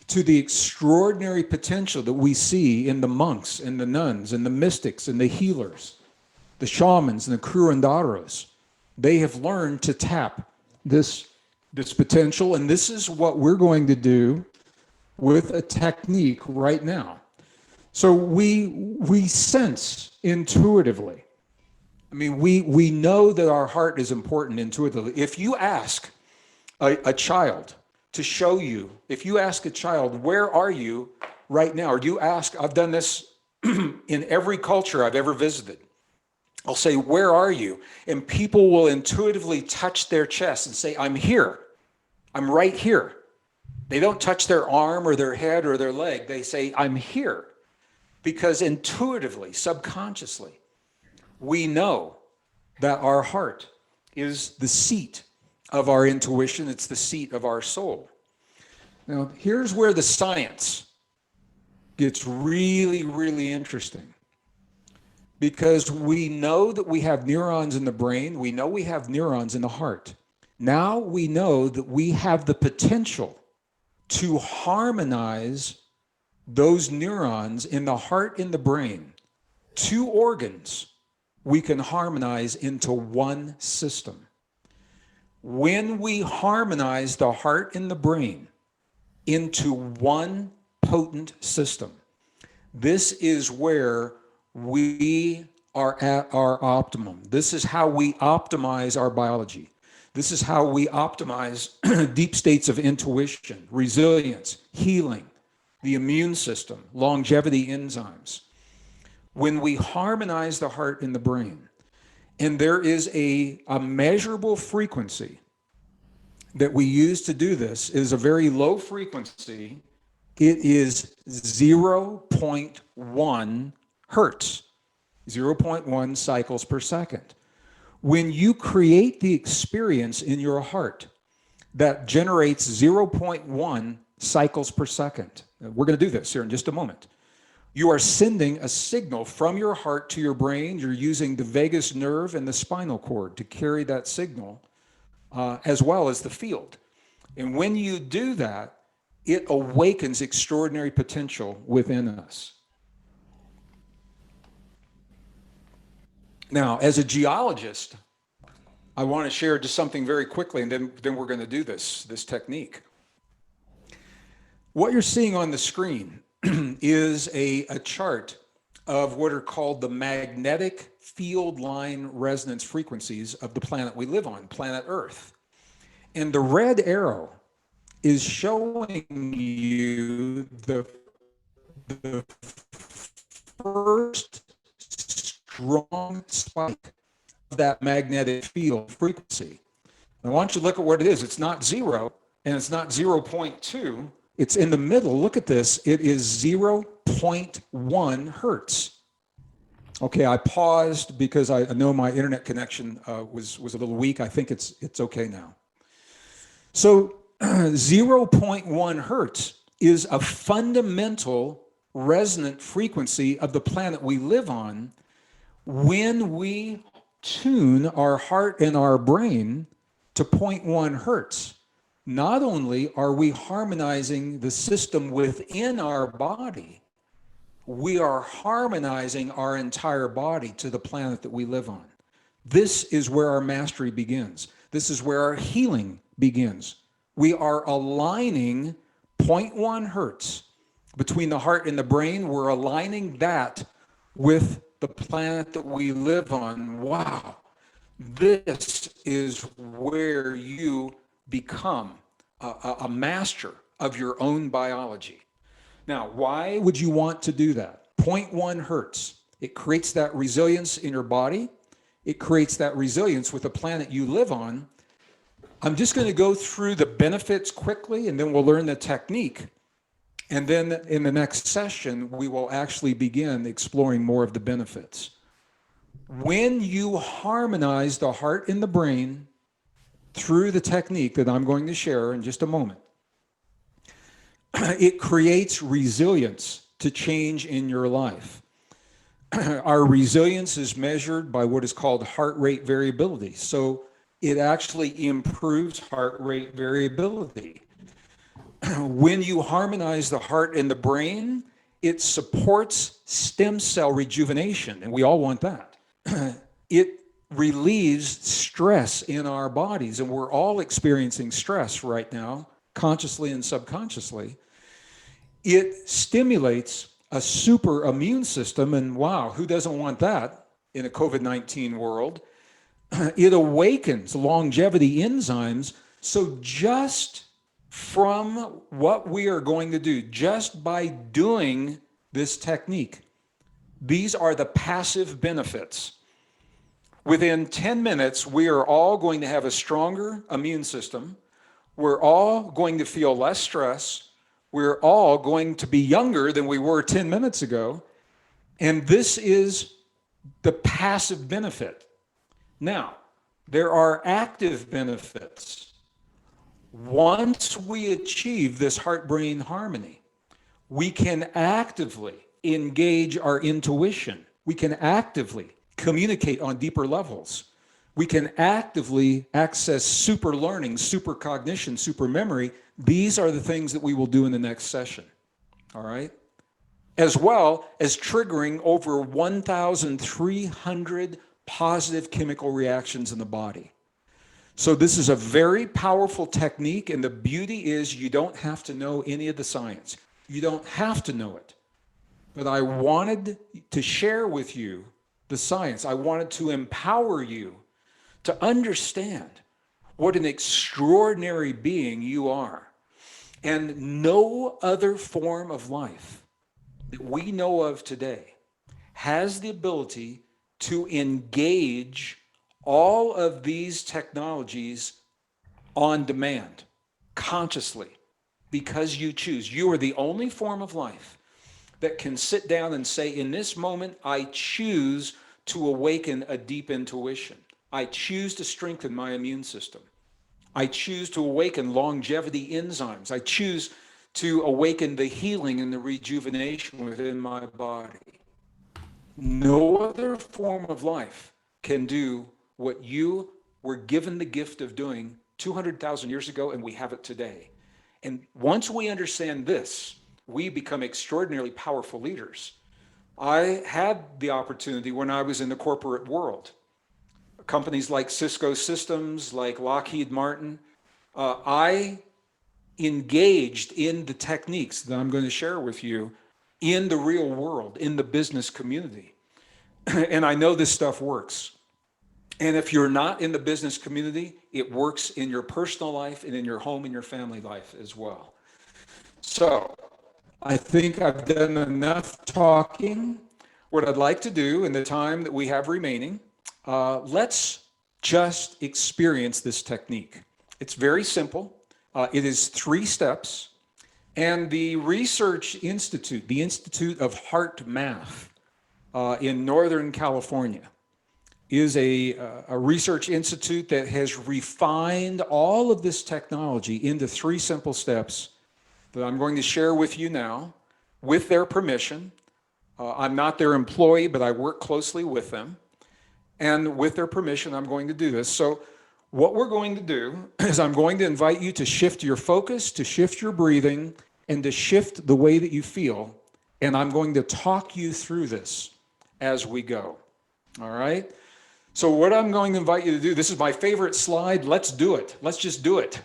to the extraordinary potential that we see in the monks and the nuns and the mystics and the healers, the shamans and the curanderos. They have learned to tap this potential, and this is what we're going to do with a technique right now. So we sense intuitively. I mean, we know that our heart is important intuitively. If you ask a child to show you, if you ask a child, where are you right now? Or you ask, I've done this in every culture I've ever visited. I'll say, where are you? And people will intuitively touch their chest and say, I'm here. I'm right here. They don't touch their arm or their head or their leg. They say, I'm here. Because intuitively, subconsciously, we know that our heart is the seat of our intuition. It's the seat of our soul. Now, here's where the science gets really, really interesting. Because we know that we have neurons in the brain. We know we have neurons in the heart. Now we know that we have the potential to harmonize those neurons in the heart and the brain. 2 organs we can harmonize into one system. When we harmonize the heart and the brain into one potent system, this is where we are at our optimum. This is how we optimize our biology. This is how we optimize deep states of intuition, resilience, healing, the immune system, longevity enzymes. When we harmonize the heart and the brain, and there is a measurable frequency that we use to do this, is a very low frequency. It is 0.1 hertz, 0.1 cycles per second. When you create the experience in your heart that generates 0.1 cycles per second, we're going to do this here in just a moment. You are sending a signal from your heart to your brain. You're using the vagus nerve and the spinal cord to carry that signal, as well as the field. And when you do that, it awakens extraordinary potential within us. Now, as a geologist, I want to share just something very quickly, and then we're going to do this technique. What you're seeing on the screen is a chart of what are called the magnetic field line resonance frequencies of the planet we live on, planet Earth. And the red arrow is showing you the first strong spike of that magnetic field frequency. I want you to look at what it is. It's not 0 and it's not 0.2. It's in the middle. Look at this. It is 0.1 hertz. Okay, I paused because I know my internet connection was a little weak. I think it's okay now. So 0.1 hertz is a fundamental resonant frequency of the planet we live on. When we tune our heart and our brain to 0.1 hertz, not only are we harmonizing the system within our body, we are harmonizing our entire body to the planet that we live on. This is where our mastery begins. This is where our healing begins. We are aligning 0.1 hertz between the heart and the brain. We're aligning that with the planet that we live on. Wow. This is where you become a master of your own biology. Now, why would you want to do that? 0.1 hertz. It creates that resilience in your body. It creates that resilience with the planet you live on. I'm just going to go through the benefits quickly, and then we'll learn the technique. And then in the next session, we will actually begin exploring more of the benefits. When you harmonize the heart and the brain through the technique that I'm going to share in just a moment, it creates resilience to change in your life. Our resilience is measured by what is called heart rate variability. So it actually improves heart rate variability. When you harmonize the heart and the brain, it supports stem cell rejuvenation, and we all want that. It relieves stress in our bodies, and we're all experiencing stress right now, consciously and subconsciously. It stimulates a super immune system, and wow, who doesn't want that in a COVID-19 world? It awakens longevity enzymes. So just from what we are going to do, just by doing this technique, these are the passive benefits. Within 10 minutes, we are all going to have a stronger immune system. We're all going to feel less stress. We're all going to be younger than we were 10 minutes ago. And this is the passive benefit. Now, there are active benefits. Once we achieve this heart-brain harmony, we can actively engage our intuition. We can actively communicate on deeper levels. We can actively access super learning, super cognition, super memory. These are the things that we will do in the next session, all right? As well as triggering over 1,300 positive chemical reactions in the body. So this is a very powerful technique, and the beauty is you don't have to know any of the science. You don't have to know it. But I wanted to share with you the science. I wanted to empower you to understand what an extraordinary being you are. And no other form of life that we know of today has the ability to engage all of these technologies on demand, consciously, because you choose. You are the only form of life that can sit down and say, in this moment, I choose to awaken a deep intuition. I choose to strengthen my immune system. I choose to awaken longevity enzymes. I choose to awaken the healing and the rejuvenation within my body. No other form of life can do what you were given the gift of doing 200,000 years ago, and we have it today. And once we understand this, we become extraordinarily powerful leaders. I had the opportunity when I was in the corporate world, companies like Cisco Systems, like Lockheed Martin, I engaged in the techniques that I'm going to share with you in the real world, in the business community. And I know this stuff works. And if you're not in the business community, it works in your personal life and in your home and your family life as well. So I think I've done enough talking. What I'd like to do in the time that we have remaining, let's just experience this technique. It's very simple. It is 3 steps. And the Research Institute, the Institute of Heart Math in Northern California, is a research institute that has refined all of this technology into 3 simple steps that I'm going to share with you now with their permission. I'm not their employee, but I work closely with them. And with their permission, I'm going to do this. So what we're going to do is I'm going to invite you to shift your focus, to shift your breathing, and to shift the way that you feel. And I'm going to talk you through this as we go. All right? So what I'm going to invite you to do, this is my favorite slide. Let's do it. Let's just do it.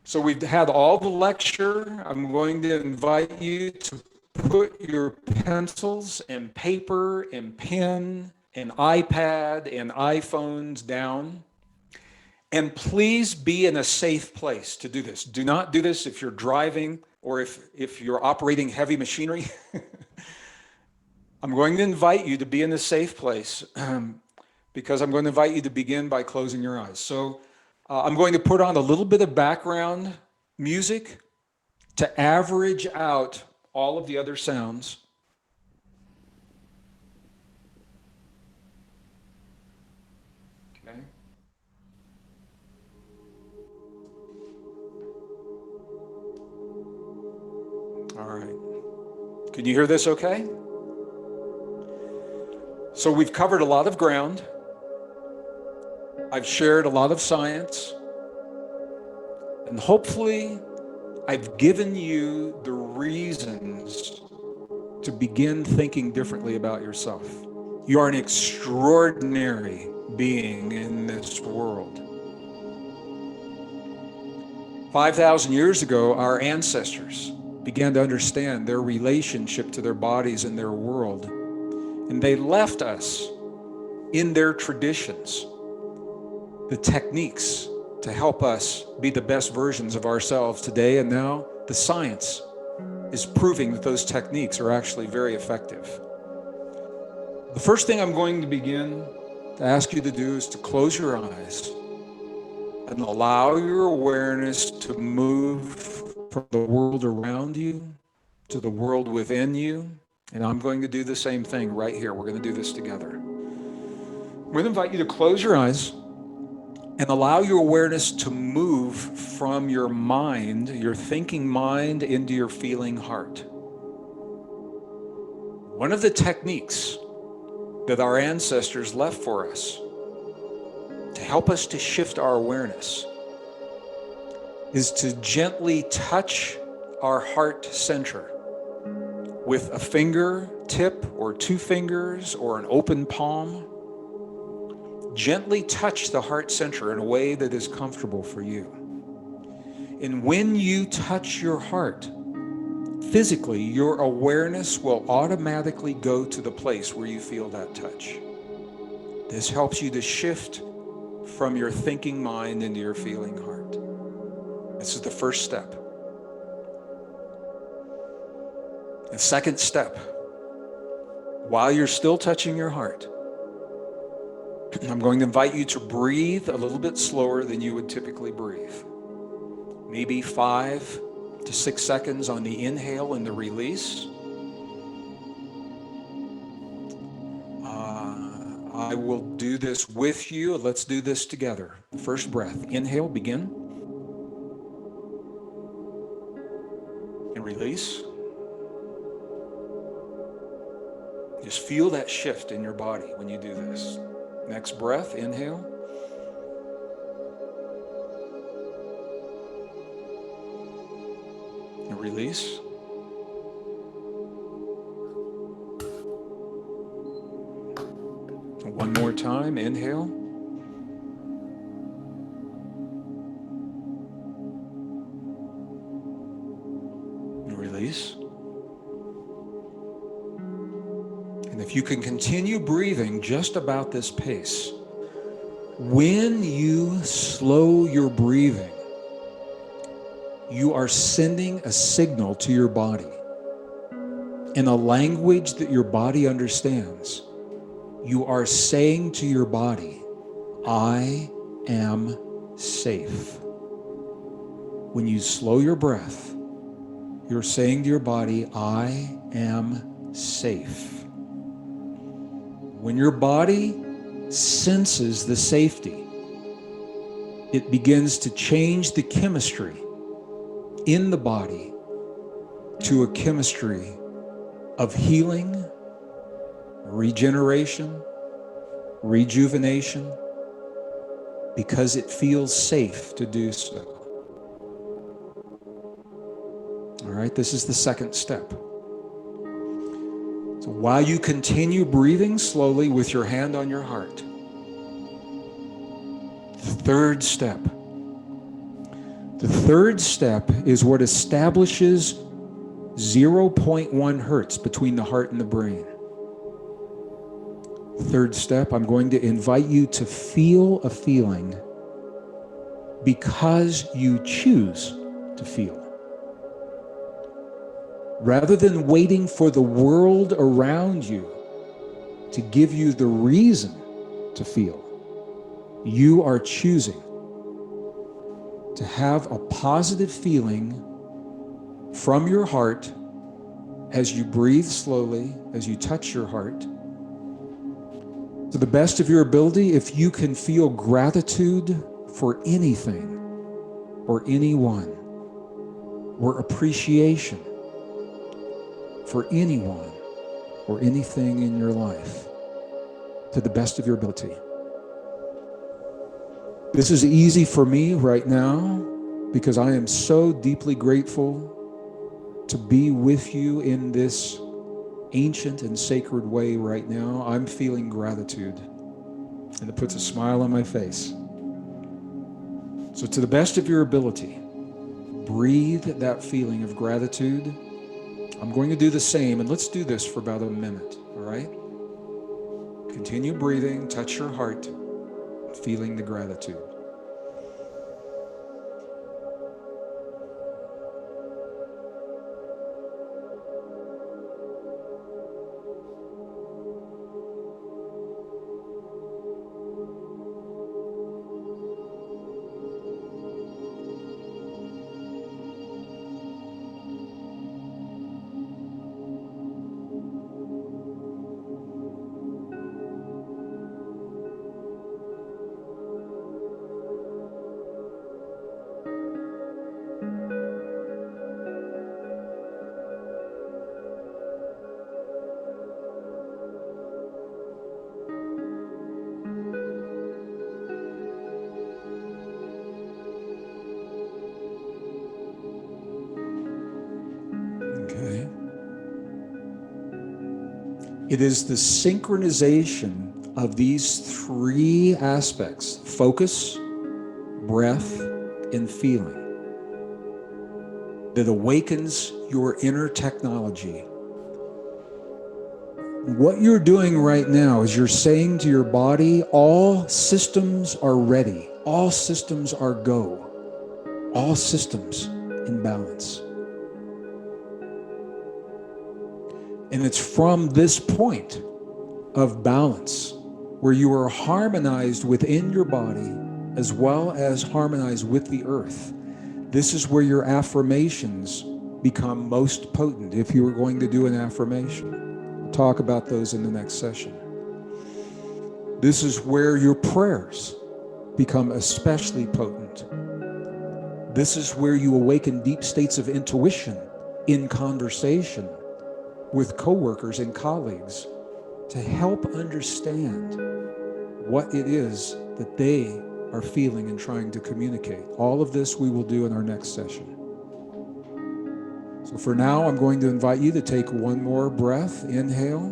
So we've had all the lecture. I'm going to invite you to put your pencils and paper and pen and iPad and iPhones down. And please be in a safe place to do this. Do not do this if you're driving or if you're operating heavy machinery. I'm going to invite you to be in a safe place because I'm going to invite you to begin by closing your eyes. So I'm going to put on a little bit of background music to average out all of the other sounds. Okay. All right. Can you hear this okay? So we've covered a lot of ground. I've shared a lot of science. And hopefully, I've given you the reasons to begin thinking differently about yourself. You are an extraordinary being in this world. 5,000 years ago, our ancestors began to understand their relationship to their bodies and their world. And they left us in their traditions the techniques to help us be the best versions of ourselves today. And now the science is proving that those techniques are actually very effective. The first thing I'm going to begin to ask you to do is to close your eyes and allow your awareness to move from the world around you to the world within you. And I'm going to do the same thing right here. We're going to do this together. I'm going to invite you to close your eyes and allow your awareness to move from your mind, your thinking mind, into your feeling heart. One of the techniques that our ancestors left for us to help us to shift our awareness is to gently touch our heart center with a finger tip or 2 fingers or an open palm. Gently touch the heart center in a way that is comfortable for you. And when you touch your heart, physically, your awareness will automatically go to the place where you feel that touch. This helps you to shift from your thinking mind into your feeling heart. This is the first step. The second step, while you're still touching your heart, I'm going to invite you to breathe a little bit slower than you would typically breathe. Maybe 5 to 6 seconds on the inhale and the release. I will do this with you. Let's do this together. First breath. Inhale, begin. And release. Just feel that shift in your body when you do this. Next breath, inhale. And release. And one more time, inhale. And release. And if you can continue breathing just about this pace, when you slow your breathing, you are sending a signal to your body in a language that your body understands. You are saying to your body, I am safe. When you slow your breath, you're saying to your body, I am safe. When your body senses the safety, it begins to change the chemistry in the body to a chemistry of healing, regeneration, rejuvenation, because it feels safe to do so. All right, this is the second step. So while you continue breathing slowly with your hand on your heart, third step. The third step is what establishes 0.1 hertz between the heart and the brain. Third step, I'm going to invite you to feel a feeling because you choose to feel. Rather than waiting for the world around you to give you the reason to feel, you are choosing to have a positive feeling from your heart as you breathe slowly, as you touch your heart. To the best of your ability, if you can feel gratitude for anything or anyone, or appreciation for anyone or anything in your life, to the best of your ability. This is easy for me right now because I am so deeply grateful to be with you in this ancient and sacred way right now. I'm feeling gratitude, and it puts a smile on my face. So to the best of your ability, breathe that feeling of gratitude. I'm going to do the same, and let's do this for about a minute, all right? Continue breathing, touch your heart, feeling the gratitude. It is the synchronization of these three aspects: focus, breath, and feeling, that awakens your inner technology. What you're doing right now is you're saying to your body, all systems are ready. All systems are go. All systems in balance. And it's from this point of balance where you are harmonized within your body as well as harmonized with the earth. This is where your affirmations become most potent if you were going to do an affirmation. We'll talk about those in the next session. This is where your prayers become especially potent. This is where you awaken deep states of intuition in conversation with coworkers and colleagues to help understand what it is that they are feeling and trying to communicate. All of this we will do in our next session. So for now, I'm going to invite you to take one more breath. Inhale.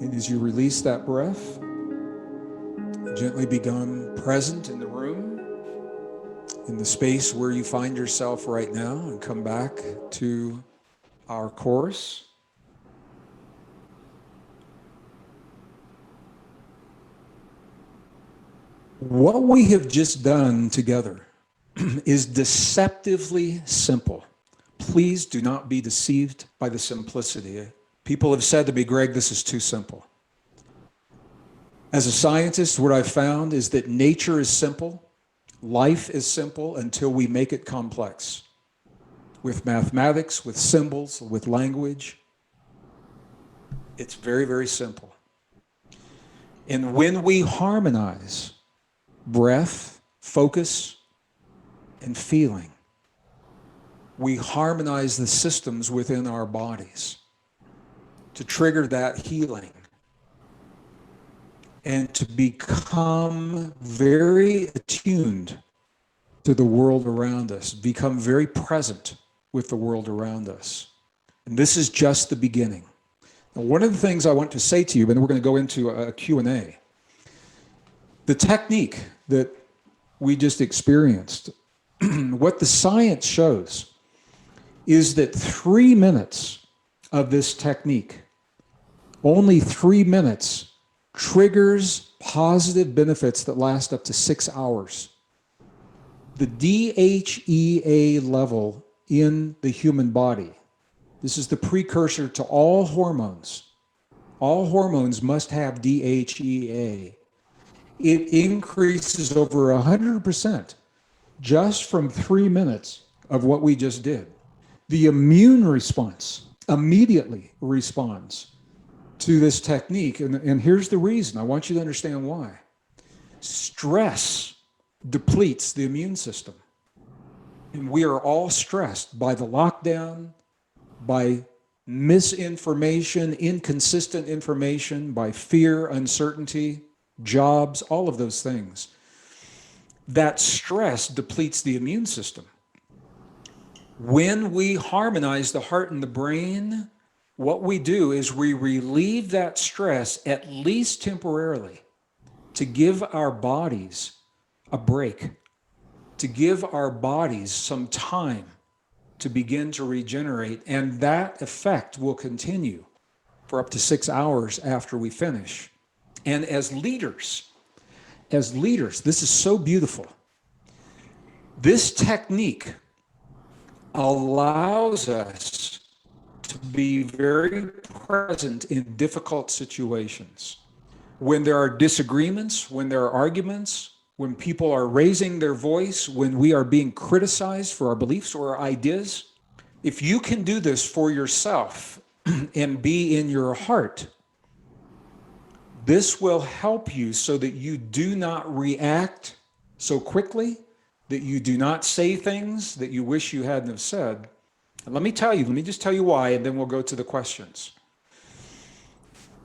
And as you release that breath, gently become present in the room, in the space where you find yourself right now, and come back to our course. What we have just done together is deceptively simple. Please do not be deceived by the simplicity. People have said to me, Greg, this is too simple. As a scientist, what I've found is that nature is simple, life is simple until we make it complex. With mathematics, with symbols, with language, it's very, very simple. And when we harmonize breath, focus, and feeling, we harmonize the systems within our bodies to trigger that healing and to become very attuned to the world around us, become very present with the world around us. And this is just the beginning. Now, one of the things I want to say to you, and we're going to go into a Q&A, the technique that we just experienced, what the science shows is that 3 minutes of this technique, only 3 minutes, triggers positive benefits that last up to 6 hours. The DHEA level in the human body, this is the precursor to all hormones. All hormones must have DHEA. It increases over 100% just from 3 minutes of what we just did. The immune response immediately responds to this technique. And here's the reason. I want you to understand why. Stress depletes the immune system. And we are all stressed by the lockdown, by misinformation, inconsistent information, by fear, uncertainty, jobs, all of those things. That stress depletes the immune system. When we harmonize the heart and the brain, what we do is we relieve that stress, at least temporarily, to give our bodies a break, to give our bodies some time to begin to regenerate. And that effect will continue for up to 6 hours after we finish. And as leaders, this is so beautiful. This technique allows us to be very present in difficult situations. When there are disagreements, when there are arguments, when people are raising their voice, when we are being criticized for our beliefs or our ideas, if you can do this for yourself and be in your heart, this will help you so that you do not react so quickly, that you do not say things that you wish you hadn't have said. And let me just tell you why, and then we'll go to the questions.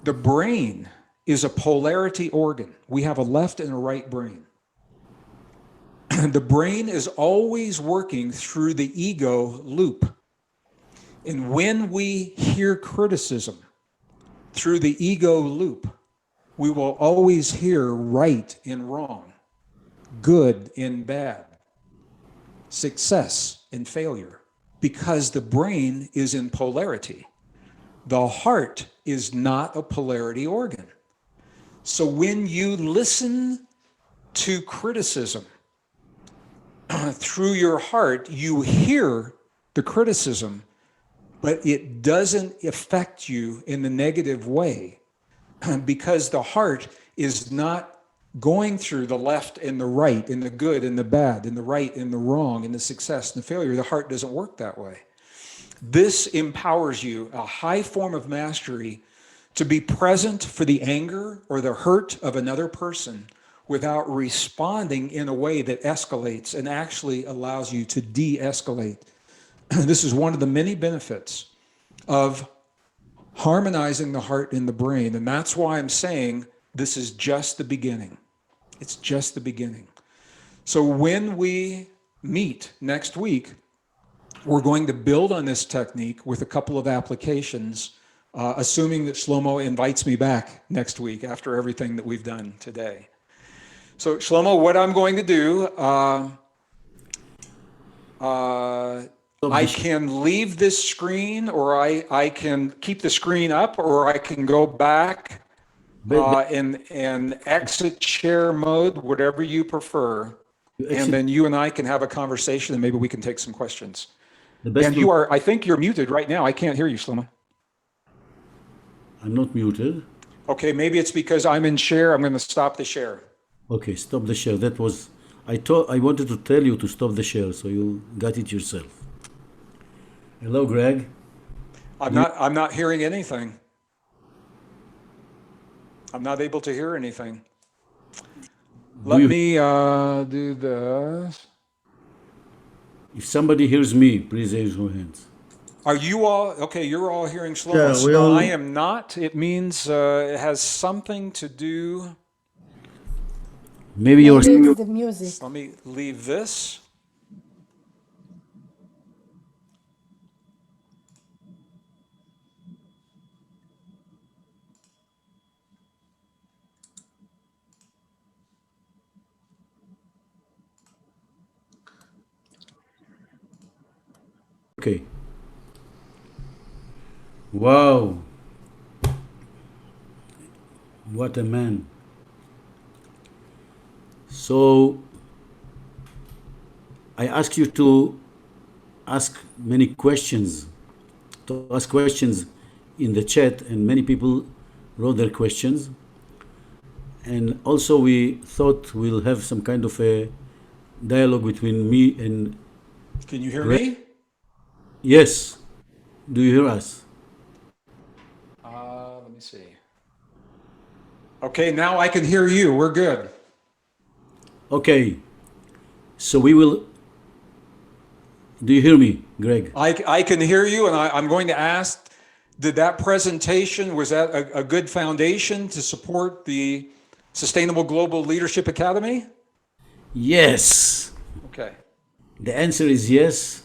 The brain is a polarity organ. We have a left and a right brain. The brain is always working through the ego loop. And when we hear criticism through the ego loop, we will always hear right and wrong, good and bad. success and failure, because the brain is in polarity. The heart is not a polarity organ. So when you listen to criticism through your heart, you hear the criticism, but it doesn't affect you in the negative way, because the heart is not going through the left and the right, and the good and the bad, and the right and the wrong, and the success and the failure. The heart doesn't work that way. This empowers you, a high form of mastery, to be present for the anger or the hurt of another person without responding in a way that escalates and actually allows you to de-escalate. This is one of the many benefits of harmonizing the heart and the brain. And that's why I'm saying this is just the beginning. It's just the beginning. So when we meet next week, we're going to build on this technique with a couple of applications, assuming that Shlomo invites me back next week after everything that we've done today. So Shlomo, what I'm going to do, I can leave this screen, or I can keep the screen up, or I can go back in exit share mode, whatever you prefer. And then you and I can have a conversation, and maybe we can take some questions. And you are, I think you're muted right now. I can't hear you, Shlomo. I'm not muted. Okay, maybe it's because I'm in share. I'm going to stop the share. Okay, stop the share. That was, I wanted to tell you to stop the share, so you got it yourself. Hello, Gregg. I'm not hearing anything. I'm not able to hear anything. Let me do this. If somebody hears me, please raise your hands. Are you all, okay, you're all hearing Shlomo. Yeah, So I am not. It means it has something to do. Maybe you're... Maybe it's the music. Let me leave this. Okay. Wow. What a man. So I ask you to ask many questions, in the chat, and many people wrote their questions. And also we thought we'll have some kind of a dialogue between me and... Can you hear me? Yes. Do you hear us? Let me see. Okay, now I can hear you. We're good. Okay. So we will... Do you hear me, Gregg? I can hear you, and I'm going to ask, did that presentation, was that a good foundation to support the Sustainable Global Leadership Academy? Yes. Okay. The answer is yes.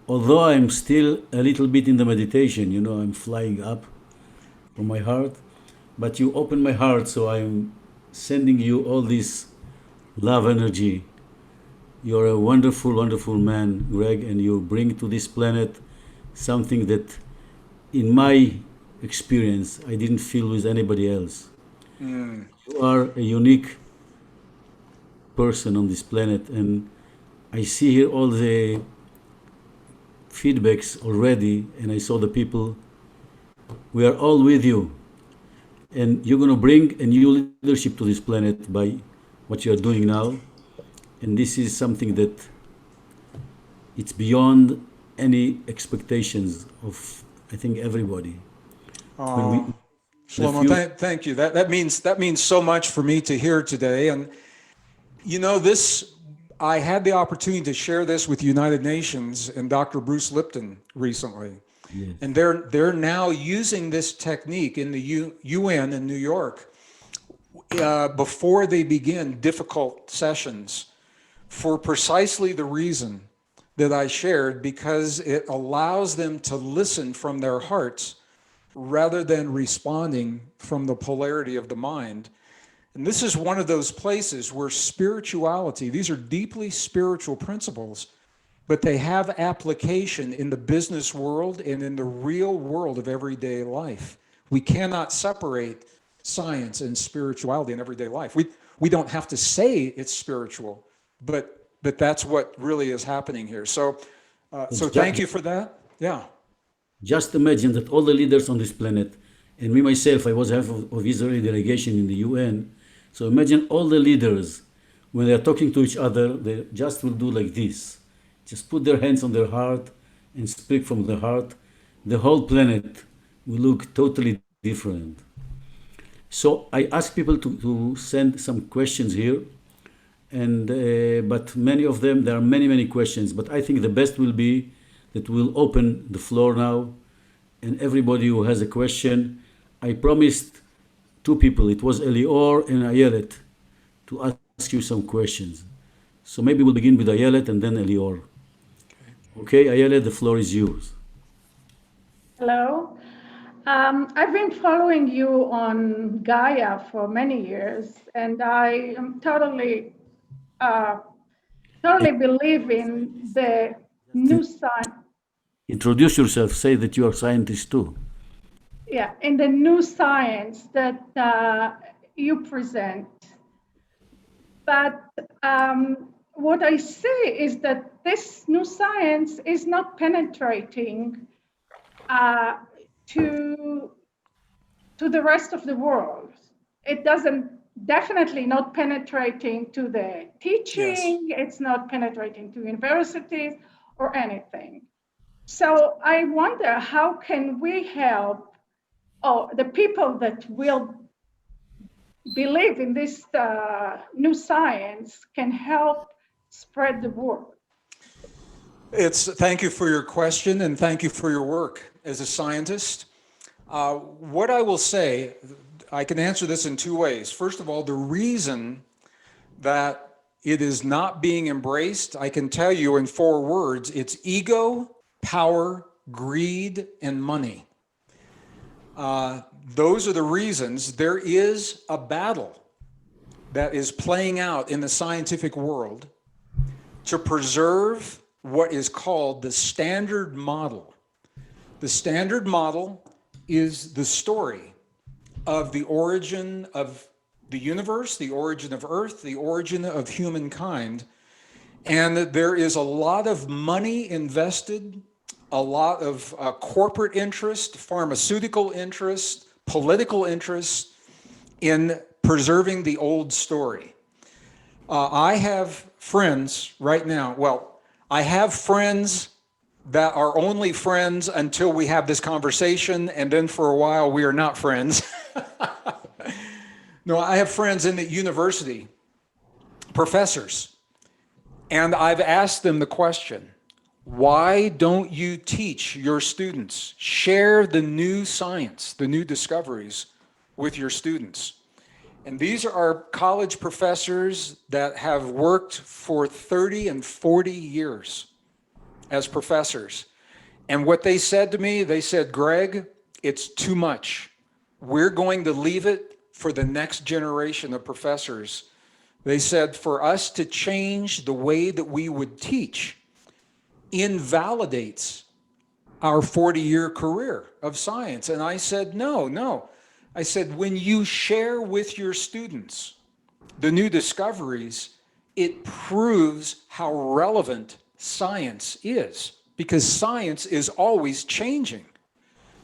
Although I'm still a little bit in the meditation, you know, I'm flying up from my heart. But you open my heart, so I'm sending you all this love energy. You're a wonderful, wonderful man, Gregg, and you bring to this planet something that, in my experience, I didn't feel with anybody else. You are a unique person on this planet, and I see here all the feedbacks already, and I saw the people. We are all with you, and you're going to bring a new leadership to this planet by what you are doing now. And this is something that it's beyond any expectations of, I think, everybody. Shlomo, thank you. That means so much for me to hear today. And you know, this, I had the opportunity to share this with United Nations and Dr. Bruce Lipton recently. Yes. And they're now using this technique in the UN in New York before they begin difficult sessions, for precisely the reason that I shared, because it allows them to listen from their hearts rather than responding from the polarity of the mind. And this is one of those places where spirituality, these are deeply spiritual principles, but they have application in the business world and in the real world of everyday life. We cannot separate science and spirituality in everyday life. We don't have to say it's spiritual, but that's what really is happening here. So thank you for that. Yeah. Just imagine that all the leaders on this planet, and me myself, I was half of Israeli delegation in the UN. So imagine all the leaders, when they're talking to each other, they just will do like this. Just put their hands on their heart and speak from the heart. The whole planet will look totally different. So I ask people to send some questions here, and but many of them, there are many questions, but I think the best will be that we'll open the floor now, and everybody who has a question. I promised two people, it was Elior and Ayelet, to ask you some questions. So maybe we'll begin with Ayelet and then Elior. Okay, Ayelet, the floor is yours. Hello. I've been following you on Gaia for many years, and I am totally believe in the new science. Introduce yourself, say that you are a scientist too. Yeah, in the new science that you present. But what I see is that this new science is not penetrating to the rest of the world. It definitely not penetrating to the teaching. Yes. It's not penetrating to universities or anything. So I wonder, how can we help the people that will believe in this new science can help spread the word? Thank you for your question, and thank you for your work as a scientist. What I will say, I can answer this in two ways. First of all, the reason that it is not being embraced, I can tell you in 4 words: it's ego, power, greed, and money. Those are the reasons. There is a battle that is playing out in the scientific world to preserve what is called the standard model. The standard model is the story of the origin of the universe, the origin of Earth, the origin of humankind. And there is a lot of money invested, a lot of corporate interest, pharmaceutical interest, political interest in preserving the old story. I have friends right now, I have friends that are only friends until we have this conversation, and then for a while we are not friends. No, I have friends in the university, professors, and I've asked them the question, why don't you teach your students, share the new science, the new discoveries with your students? And these are college professors that have worked for 30 and 40 years as professors. And what they said to me, they said, Gregg, it's too much. We're going to leave it for the next generation of professors. They said, for us to change the way that we would teach invalidates our 40-year career of science. And I said, no. I said, when you share with your students the new discoveries, it proves how relevant science is, because science is always changing.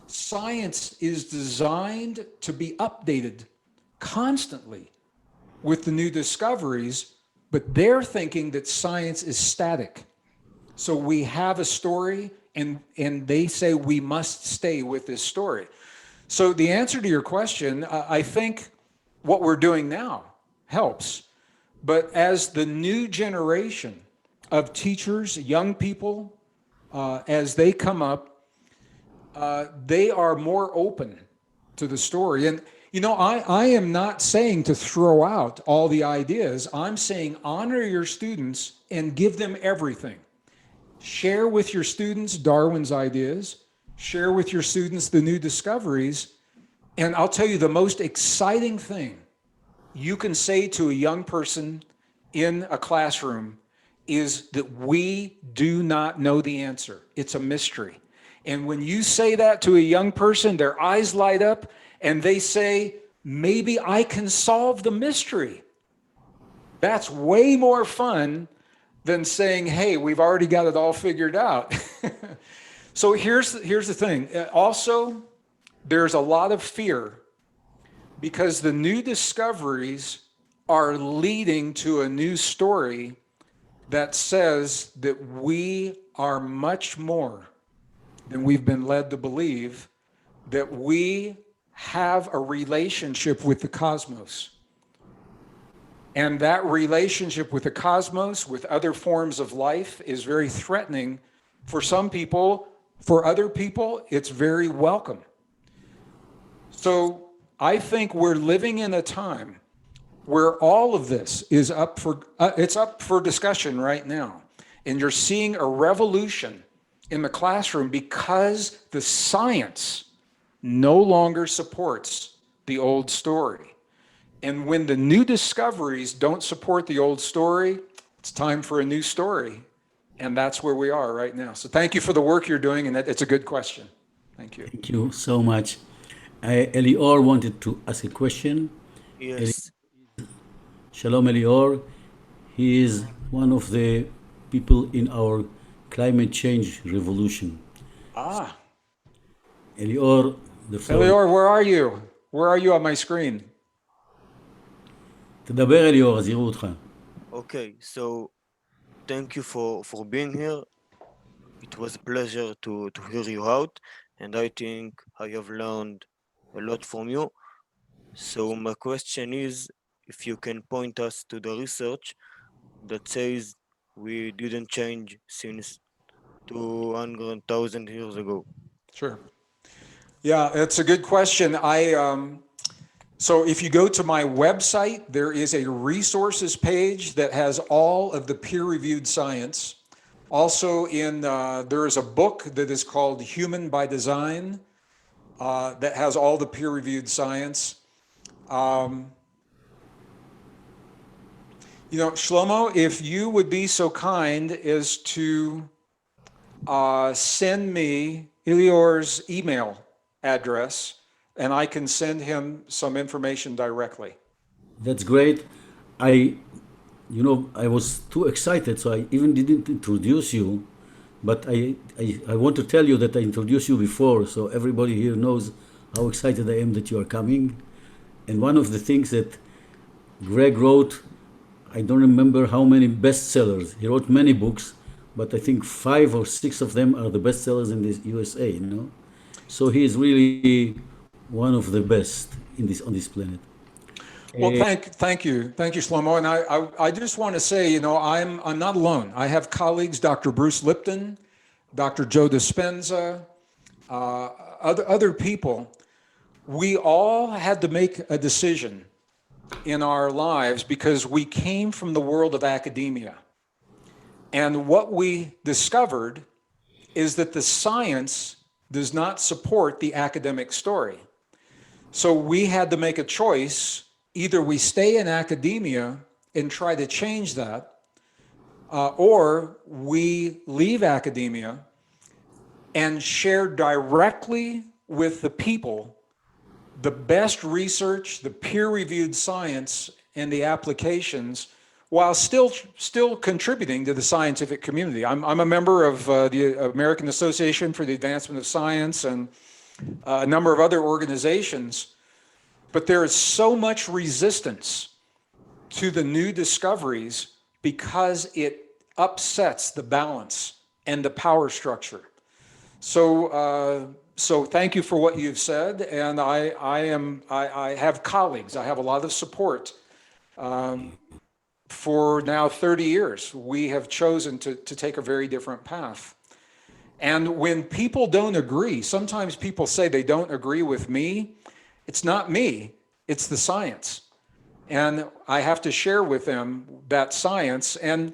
Science is designed to be updated constantly with the new discoveries, but they're thinking that science is static. So we have a story, and they say we must stay with this story. So the answer to your question, I think what we're doing now helps. But as the new generation of teachers, young people, as they come up, they are more open to the story. And, I am not saying to throw out all the ideas. I'm saying honor your students and give them everything. Share with your students Darwin's ideas. Share with your students the new discoveries. And I'll tell you, the most exciting thing you can say to a young person in a classroom is that we do not know the answer. It's a mystery. And when you say that to a young person, their eyes light up and they say, maybe I can solve the mystery. That's way more fun than saying, hey, we've already got it all figured out. So here's the thing. Also, there's a lot of fear because the new discoveries are leading to a new story that says that we are much more than we've been led to believe, that we have a relationship with the cosmos. And that relationship with the cosmos, with other forms of life, is very threatening for some people. For other people, it's very welcome. So I think we're living in a time where all of this is up for discussion right now. And you're seeing a revolution in the classroom because the science no longer supports the old story. And when the new discoveries don't support the old story, it's time for a new story. And that's where we are right now. So thank you for the work you're doing, and it's a good question. Thank you. Thank you so much. Elior wanted to ask a question. Yes. Shalom, Elior. He is one of the people in our climate change revolution. Ah, Elior, the floor. Elior, where are you? Where are you on my screen? תדבר, אליאור, אז יראו אותך. Okay, so thank you for being here. It was a pleasure to hear you out, and I think I have learned a lot from you. So my question is, if you can point us to the research that says we didn't change since 200,000 years ago. Sure. Yeah, it's a good question. So if you go to my website, there is a resources page that has all of the peer-reviewed science. Also, there is a book that is called Human by Design that has all the peer-reviewed science. Shlomo, if you would be so kind as to send me Elior's email address, and I can send him some information directly. That's great. I was too excited, so I even didn't introduce you. But I want to tell you that I introduced you before, so everybody here knows how excited I am that you are coming. And one of the things that Gregg wrote, I don't remember how many bestsellers. He wrote many books, but I think 5 or 6 of them are the bestsellers in the USA. So he is really one of the best on this planet. Well, thank you, Shlomo. And I just want to say, I'm not alone. I have colleagues, Dr. Bruce Lipton, Dr. Joe Dispenza, other people. We all had to make a decision in our lives because we came from the world of academia. And what we discovered is that the science does not support the academic story. So we had to make a choice. Either we stay in academia and try to change that, or we leave academia and share directly with the people the best research, the peer-reviewed science, and the applications, while still contributing to the scientific community. I'm a member of the American Association for the Advancement of Science and a number of other organizations. But there is so much resistance to the new discoveries because it upsets the balance and the power structure. So thank you for what you've said, and I have colleagues. I have a lot of support. For now 30 years, we have chosen to take a very different path. And when people don't agree, sometimes people say they don't agree with me. It's not me, it's the science. And I have to share with them that science, and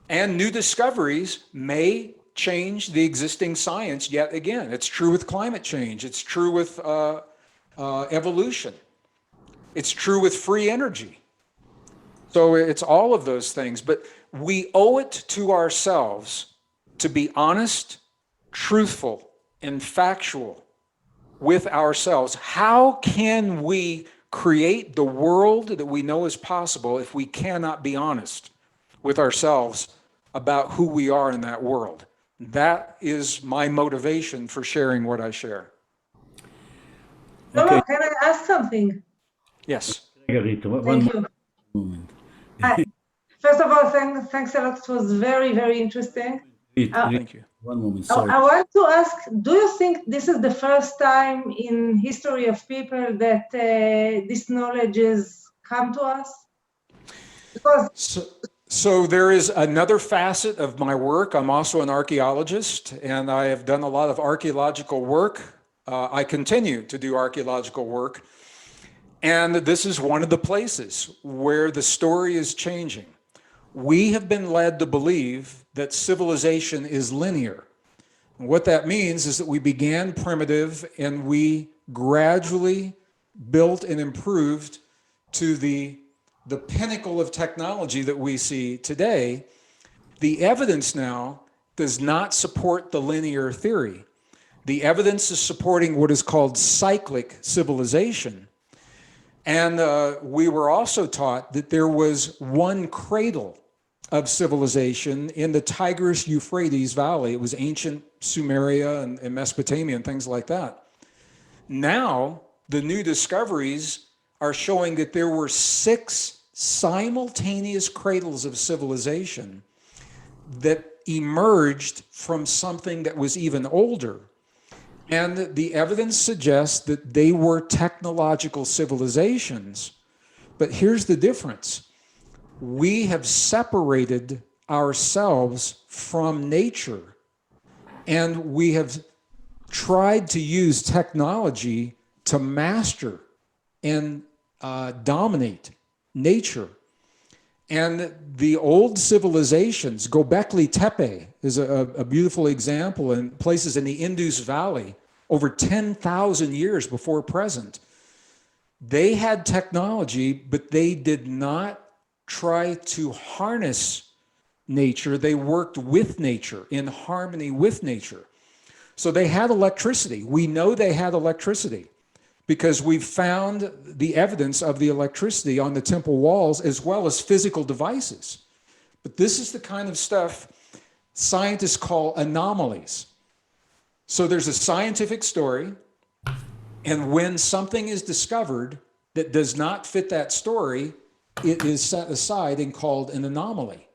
new discoveries may change the existing science yet again. It's true with climate change. It's true with evolution. It's true with free energy. So it's all of those things. But we owe it to ourselves to be honest, truthful, and factual with ourselves. How can we create the world that we know is possible if we cannot be honest with ourselves about who we are in that world? That is my motivation for sharing what I share. Okay. Can I ask something? Yes. Margarita, one Thank more you. moment. First of all, thanks a lot. It was very, very interesting. Thank you. One moment, sorry. I want to ask, do you think this is the first time in history of people that this knowledge has come to us? Because So there is another facet of my work. I'm also an archaeologist, and I have done a lot of archaeological work. I continue to do archaeological work. And this is one of the places where the story is changing. We have been led to believe that civilization is linear. And what that means is that we began primitive and we gradually built and improved to the pinnacle of technology that we see today. The evidence now does not support the linear theory. The evidence is supporting what is called cyclic civilization. And we were also taught that there was one cradle of civilization in the Tigris-Euphrates Valley. It was ancient Sumeria and Mesopotamia and things like that. Now, the new discoveries are showing that there were 6 simultaneous cradles of civilization that emerged from something that was even older. And the evidence suggests that they were technological civilizations. But here's the difference. We have separated ourselves from nature, and we have tried to use technology to master and dominate nature. And the old civilizations, Göbekli Tepe is a beautiful example, and places in the Indus Valley over 10,000 years before present. They had technology, but they did not try to harness nature. They worked with nature, in harmony with nature. So they had electricity. We know they had electricity because we've found the evidence of the electricity on the temple walls as well as physical devices. But this is the kind of stuff scientists call anomalies. So there's a scientific story, and when something is discovered that does not fit that story, it is set aside and called an anomaly.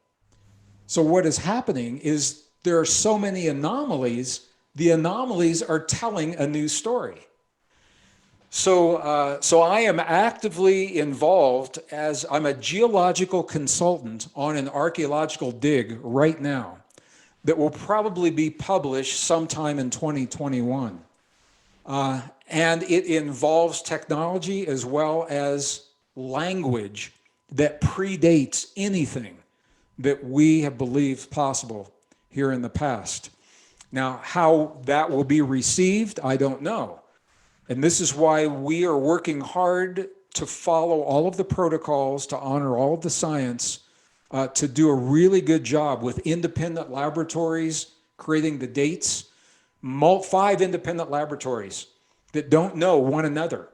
So what is happening is there are so many anomalies, the anomalies are telling a new story. So I am actively involved as I'm a geological consultant on an archaeological dig right now that will probably be published sometime in 2021. And it involves technology as well as language that predates anything that we have believed possible here in the past. Now, how that will be received, I don't know. And this is why we are working hard to follow all of the protocols, to honor all of the science, to do a really good job with independent laboratories, creating the dates, 5 independent laboratories that don't know one another,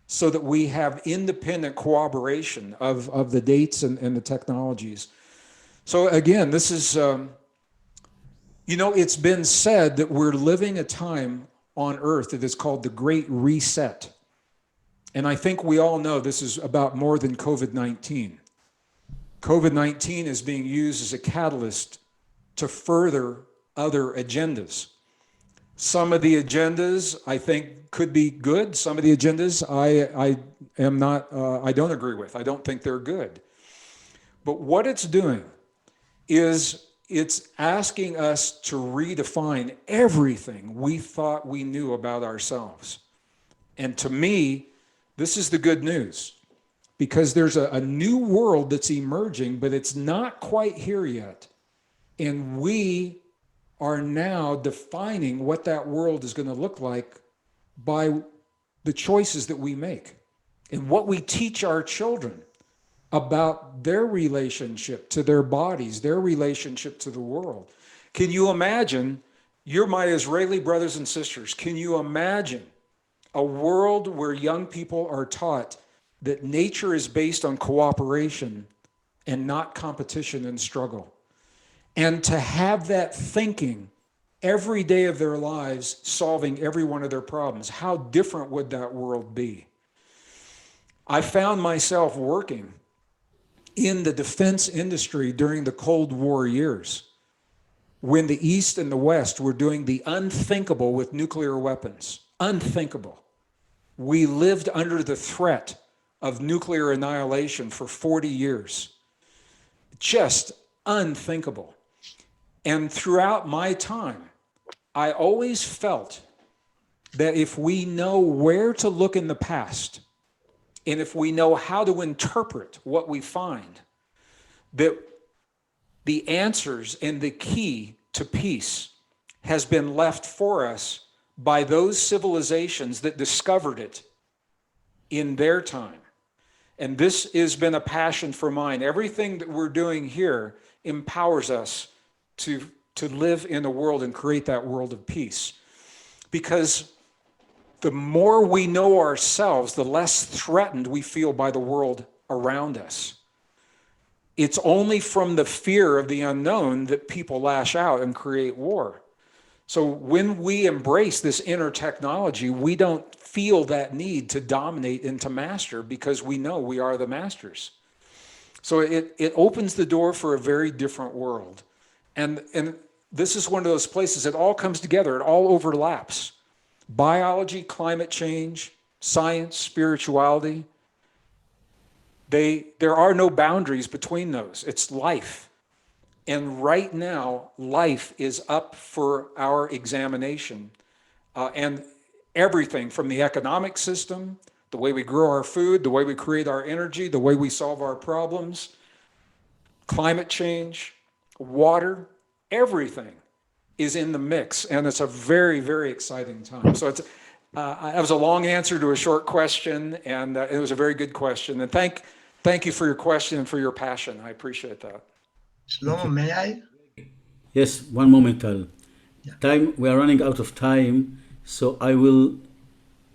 so that we have independent corroboration of the dates and the technologies. So again, this is, it's been said that we're living a time on earth that is called the Great Reset. And I think we all know this is about more than COVID-19. COVID-19 is being used as a catalyst to further other agendas. Some of the agendas I think could be good. Some of the agendas I don't agree with. I don't think they're good. But what it's doing is it's asking us to redefine everything we thought we knew about ourselves. And to me, this is the good news, because there's a new world that's emerging, but it's not quite here yet. And we are now defining what that world is going to look like by the choices that we make and what we teach our children. about their relationship to their bodies, their relationship to the world. Can you imagine, you're my Israeli brothers and sisters, can you imagine a world where young people are taught that nature is based on cooperation and not competition and struggle? And to have that thinking every day of their lives, solving every one of their problems, how different would that world be? I found myself working in the defense industry during the Cold War years, when the East and the West were doing the unthinkable with nuclear weapons. Unthinkable. We lived under the threat of nuclear annihilation for 40 years. Just unthinkable. And throughout my time, I always felt that if we know where to look in the past, and if we know how to interpret what we find, that the answers and the key to peace has been left for us by those civilizations that discovered it in their time. And this has been a passion for mine. Everything that we're doing here empowers us to live in a world and create that world of peace. Because the more we know ourselves, the less threatened we feel by the world around us. It's only from the fear of the unknown that people lash out and create war. So when we embrace this inner technology, we don't feel that need to dominate and to master, because we know we are the masters. So it opens the door for a very different world. And this is one of those places, it all comes together, it all overlaps. Biology, climate change, science, spirituality, there are no boundaries between those. It's life. And right now, life is up for our examination. And everything from the economic system, the way we grow our food, the way we create our energy, the way we solve our problems, climate change, water, everything is in the mix. And it's a very, very exciting time. So it was a long answer to a short question, and it was a very good question. And thank you for your question and for your passion. I appreciate that. Shlomo, may I? Yes, one moment, Tal. We are running out of time, so I will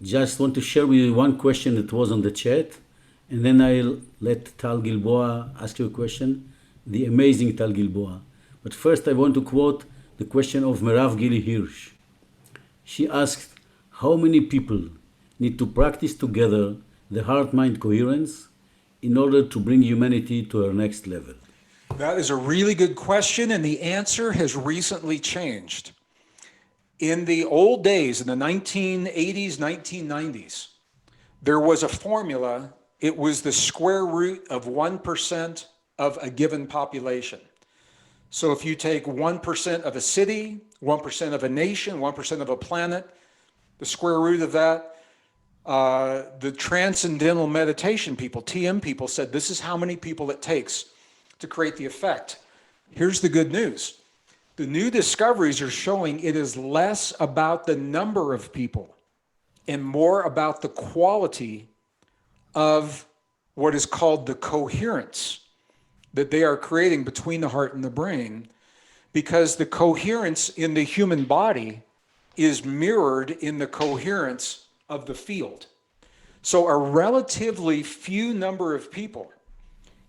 just want to share with you one question that was on the chat, and then I'll let Tal Gilboa ask you a question, the amazing Tal Gilboa. But first, I want to quote the question of Merav Gili Hirsch. She asked, how many people need to practice together the heart-mind coherence in order to bring humanity to our next level? That is a really good question, and the answer has recently changed. In the old days, in the 1980s, 1990s, there was a formula. It was the square root of 1% of a given population. So if you take 1% of a city, 1% of a nation, 1% of a planet, the square root of that, the Transcendental Meditation people, TM people, said this is how many people it takes to create the effect. Here's the good news. The new discoveries are showing it is less about the number of people and more about the quality of what is called the coherence that they are creating between the heart and the brain, because the coherence in the human body is mirrored in the coherence of the field. So a relatively few number of people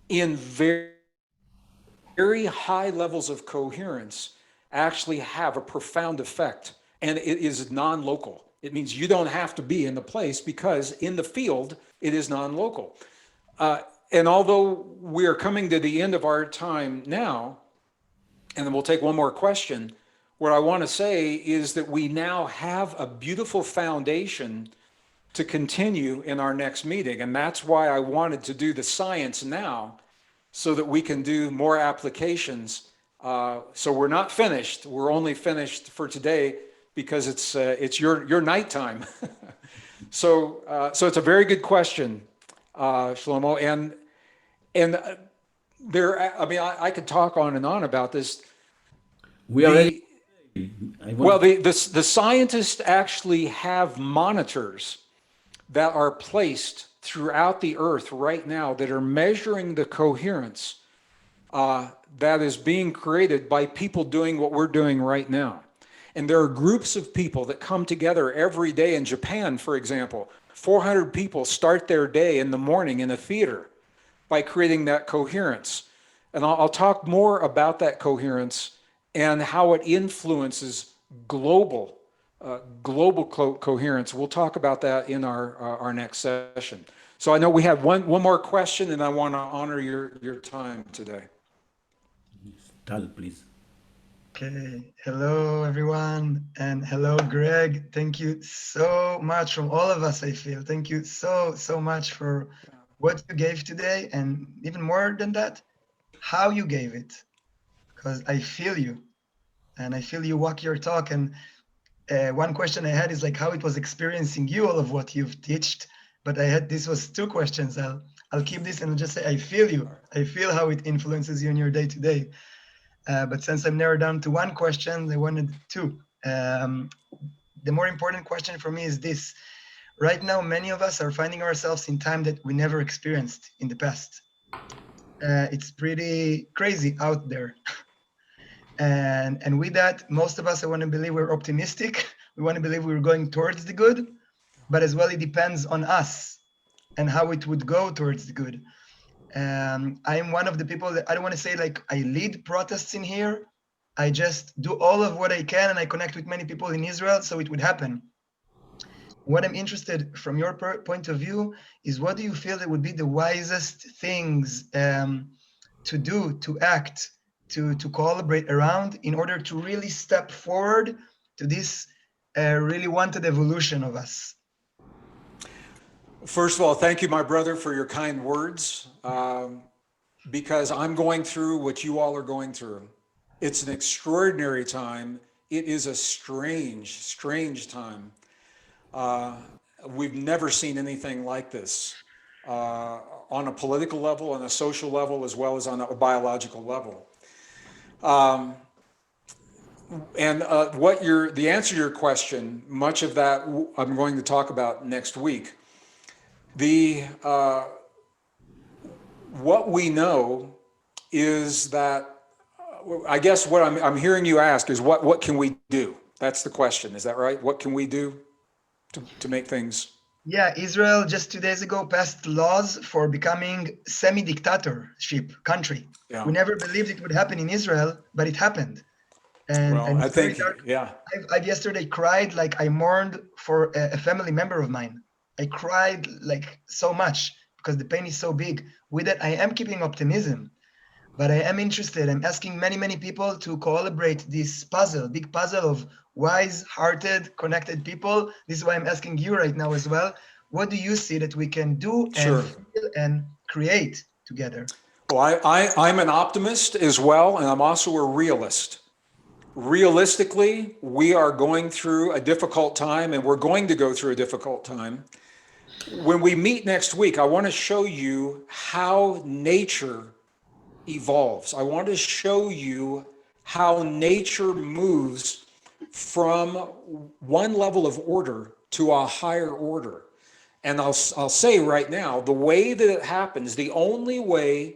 in very high levels of coherence actually have a profound effect, and it is non-local. It means you don't have to be in the place, because in the field, it is non-local. And although we are coming to the end of our time now, and then we'll take one more question, what I want to say is that we now have a beautiful foundation to continue in our next meeting. And that's why I wanted to do the science now, so that we can do more applications. So we're not finished. We're only finished for today because it's your nighttime. So it's a very good question, Shlomo. And there, I mean, I could talk on and on about this. The scientists actually have monitors that are placed throughout the earth right now that are measuring the coherence that is being created by people doing what we're doing right now. And there are groups of people that come together every day in Japan, for example. 400 people start their day in the morning in a theater by creating that coherence. And I'll talk more about that coherence and how it influences global coherence. We'll talk about that in our next session. So I know we have one more question, and I want to honor your time today. Tal, please. Okay, hello everyone, and hello Gregg. Thank you so much from all of us, I feel. Thank you so much for what you gave today, and even more than that, how you gave it. Because I feel you, and I feel you walk your talk. And one question I had is like how it was experiencing you, all of what you've taught. But this was two questions. I'll keep this and I'll just say I feel you. I feel how it influences you in your day to day. But since I'm narrowed down to one question, I wanted two. The more important question for me is this. Right now, many of us are finding ourselves in time that we never experienced in the past. It's pretty crazy out there. And with that, most of us, I want to believe we're optimistic. We want to believe we're going towards the good, but as well, it depends on us and how it would go towards the good. I am one of the people that I don't want to say like I lead protests in here. I just do all of what I can, and I connect with many people in Israel so it would happen. What I'm interested from your point of view is what do you feel that would be the wisest things to do, to act, to collaborate around in order to really step forward to this really wanted evolution of us? First of all, thank you, my brother, for your kind words, because I'm going through what you all are going through. It's an extraordinary time. It is a strange time. We've never seen anything like this on a political level, on a social level, as well as on a biological level. And the answer to your question, much of that I'm going to talk about next week. What we know is that, I guess what I'm hearing you ask is what can we do? That's the question. Is that right? What can we do to make things? Yeah, Israel just 2 days ago passed laws for becoming semi-dictatorship country. Yeah. We never believed it would happen in Israel, but it happened. And I think, yeah. I've yesterday cried like I mourned for a family member of mine. I cried like so much because the pain is so big. With it, I am keeping optimism, but I am interested. I'm asking many people to collaborate this big puzzle of wise-hearted, connected people. This is why I'm asking you right now as well. What do you see that we can do and feel and create together? Well, I'm an optimist as well, and I'm also a realist. Realistically, we are going through a difficult time, and we're going to go through a difficult time. When we meet next week, I want to show you how nature evolves. I want to show you how nature moves from one level of order to a higher order. And I'll say right now, the way that it happens, the only way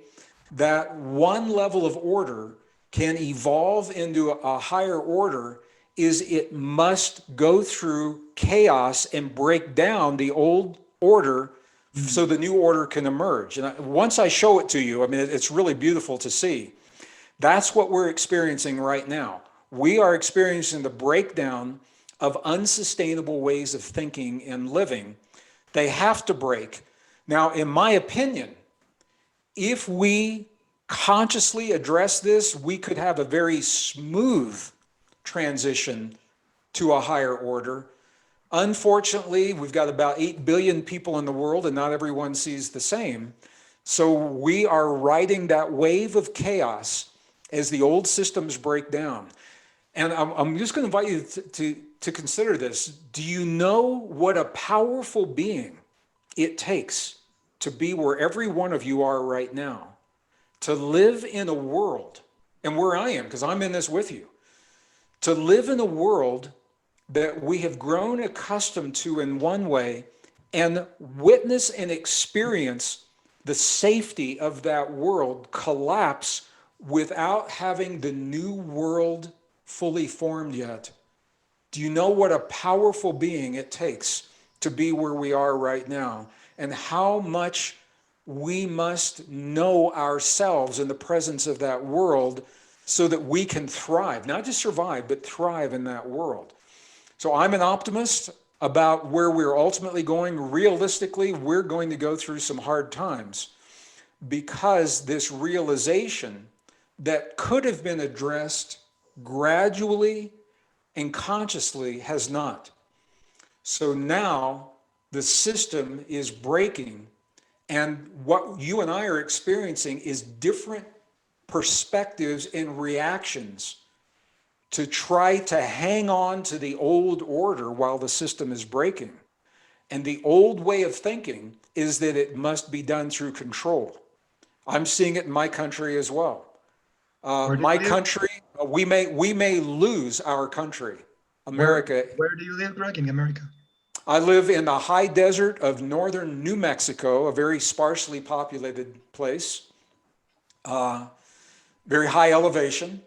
that one level of order can evolve into a higher order is it must go through chaos and break down the old order so the new order can emerge. And once I show it to you, I mean, it's really beautiful to see. That's what we're experiencing right now. We are experiencing the breakdown of unsustainable ways of thinking and living. They have to break. Now, in my opinion, if we consciously address this, we could have a very smooth transition to a higher order. Unfortunately, we've got about 8 billion people in the world, and not everyone sees the same. So we are riding that wave of chaos as the old systems break down. And I'm just going to invite you to consider this. Do you know what a powerful being it takes to be where every one of you are right now? To live in a world, and where I am, because I'm in this with you, to live in a world that we have grown accustomed to in one way and witness and experience the safety of that world collapse without having the new world fully formed yet. Do you know what a powerful being it takes to be where we are right now, and how much we must know ourselves in the presence of that world so that we can thrive, not just survive, but thrive in that world? So I'm an optimist about where we're ultimately going. Realistically, we're going to go through some hard times because this realization that could have been addressed gradually and consciously has not. So now the system is breaking, and what you and I are experiencing is different perspectives and reactions to try to hang on to the old order while the system is breaking. And the old way of thinking is that it must be done through control. I'm seeing it in my country as well. My country, we may lose our country, America. Where do you live, Greg, in America? I live in the high desert of northern New Mexico, a very sparsely populated place, very high elevation.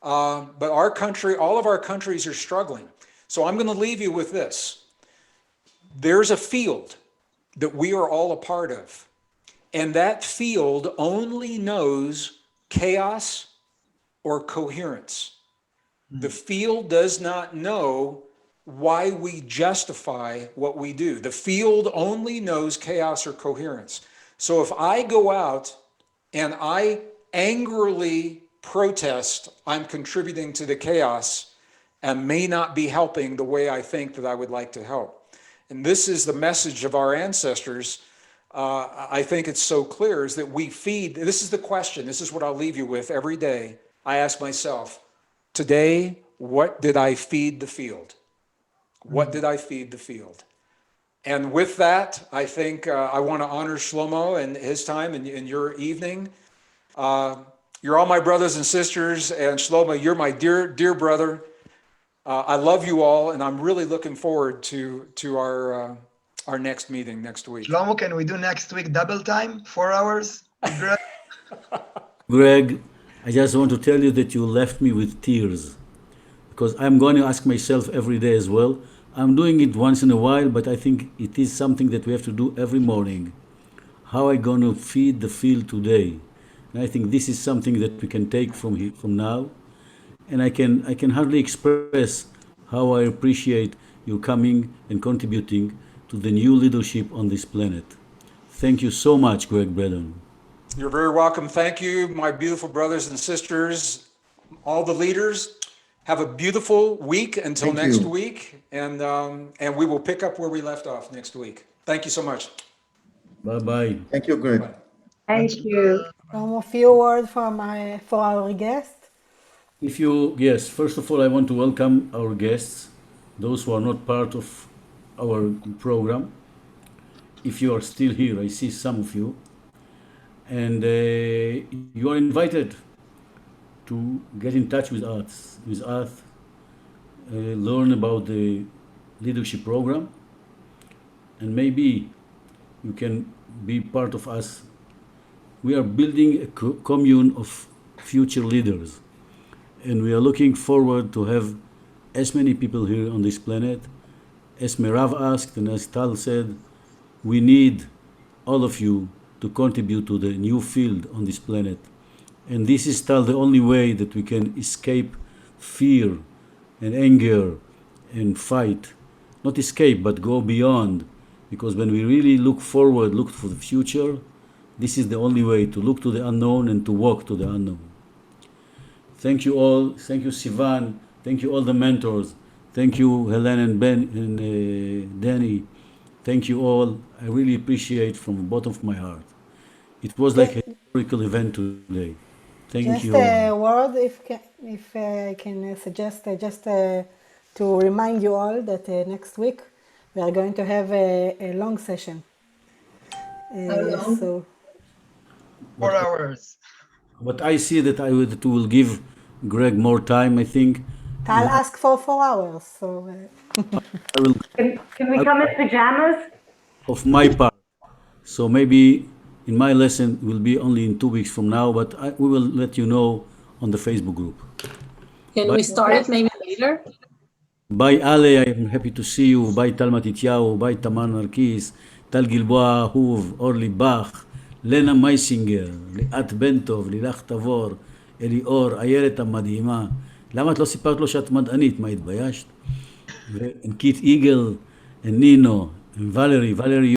But our country, all of our countries are struggling. So I'm going to leave you with this. There's a field that we are all a part of, and that field only knows chaos or coherence. The field does not know why we justify what we do. The field only knows chaos or coherence. So if I go out and I angrily protest, I'm contributing to the chaos and may not be helping the way I think that I would like to help. And this is the message of our ancestors. I think it's so clear, is that we feed. This is the question. This is what I'll leave you with every day. I ask myself, today, what did I feed the field? What did I feed the field? And with that, I think I want to honor Shlomo and his time and your evening. You're all my brothers and sisters, and Shlomo, you're my dear brother. I love you all, and I'm really looking forward to our next meeting next week. Shlomo, can we do next week double time, 4 hours? Greg? Greg, I just want to tell you that you left me with tears, because I'm going to ask myself every day as well. I'm doing it once in a while, but I think it is something that we have to do every morning. How are I going to feed the field today? And I think this is something that we can take from now. And I can hardly express how I appreciate you coming and contributing to the new leadership on this planet. Thank you so much, Gregg Braden. You're very welcome. Thank you, my beautiful brothers and sisters, all the leaders. Have a beautiful week until next week, and we will pick up where we left off next week. Thank you so much. Bye-bye. Thank you, Greg. Thank you. A few words for our guest. Yes, first of all, I want to welcome our guests, those who are not part of our program. If you are still here, I see some of you, and you are invited to get in touch with us, learn about the leadership program, and maybe you can be part of us. We are building a commune of future leaders, and we are looking forward to have as many people here on this planet. As Merav asked and as Tal said, we need all of you to contribute to the new field on this planet. And this is, Tal, the only way that we can escape fear and anger and fight. Not escape, but go beyond. Because when we really look forward, look for the future, this is the only way to look to the unknown and to walk to the unknown. Thank you all. Thank you, Sivan. Thank you, all the mentors. Thank you, Helen and Ben and Danny. Thank you all. I really appreciate from the bottom of my heart. It was like a historical event today. Thank you. Just a word, if I can suggest, just to remind you all that next week we are going to have a long session. So 4 hours. But I see that it will give Greg more time, I think. I'll ask for 4 hours. So I will. Can we come in pajamas? of my part. So maybe in my lesson will be only in 2 weeks from now, but we will let you know on the Facebook group. Can we start it maybe later? Bye Ale, I am happy to see you. Bye Tal Matityahu, bye Tamar Narkis, Tal Gilboa Ahuv, Orly Bach, Lena Meisinger, ליאת בן טוב, לילך תבור, אליאור, איילת המדהימה. למה את לא סיפרת לו שאת מדענית? מה, התביישת? קיט איגל, נינו, ולרי,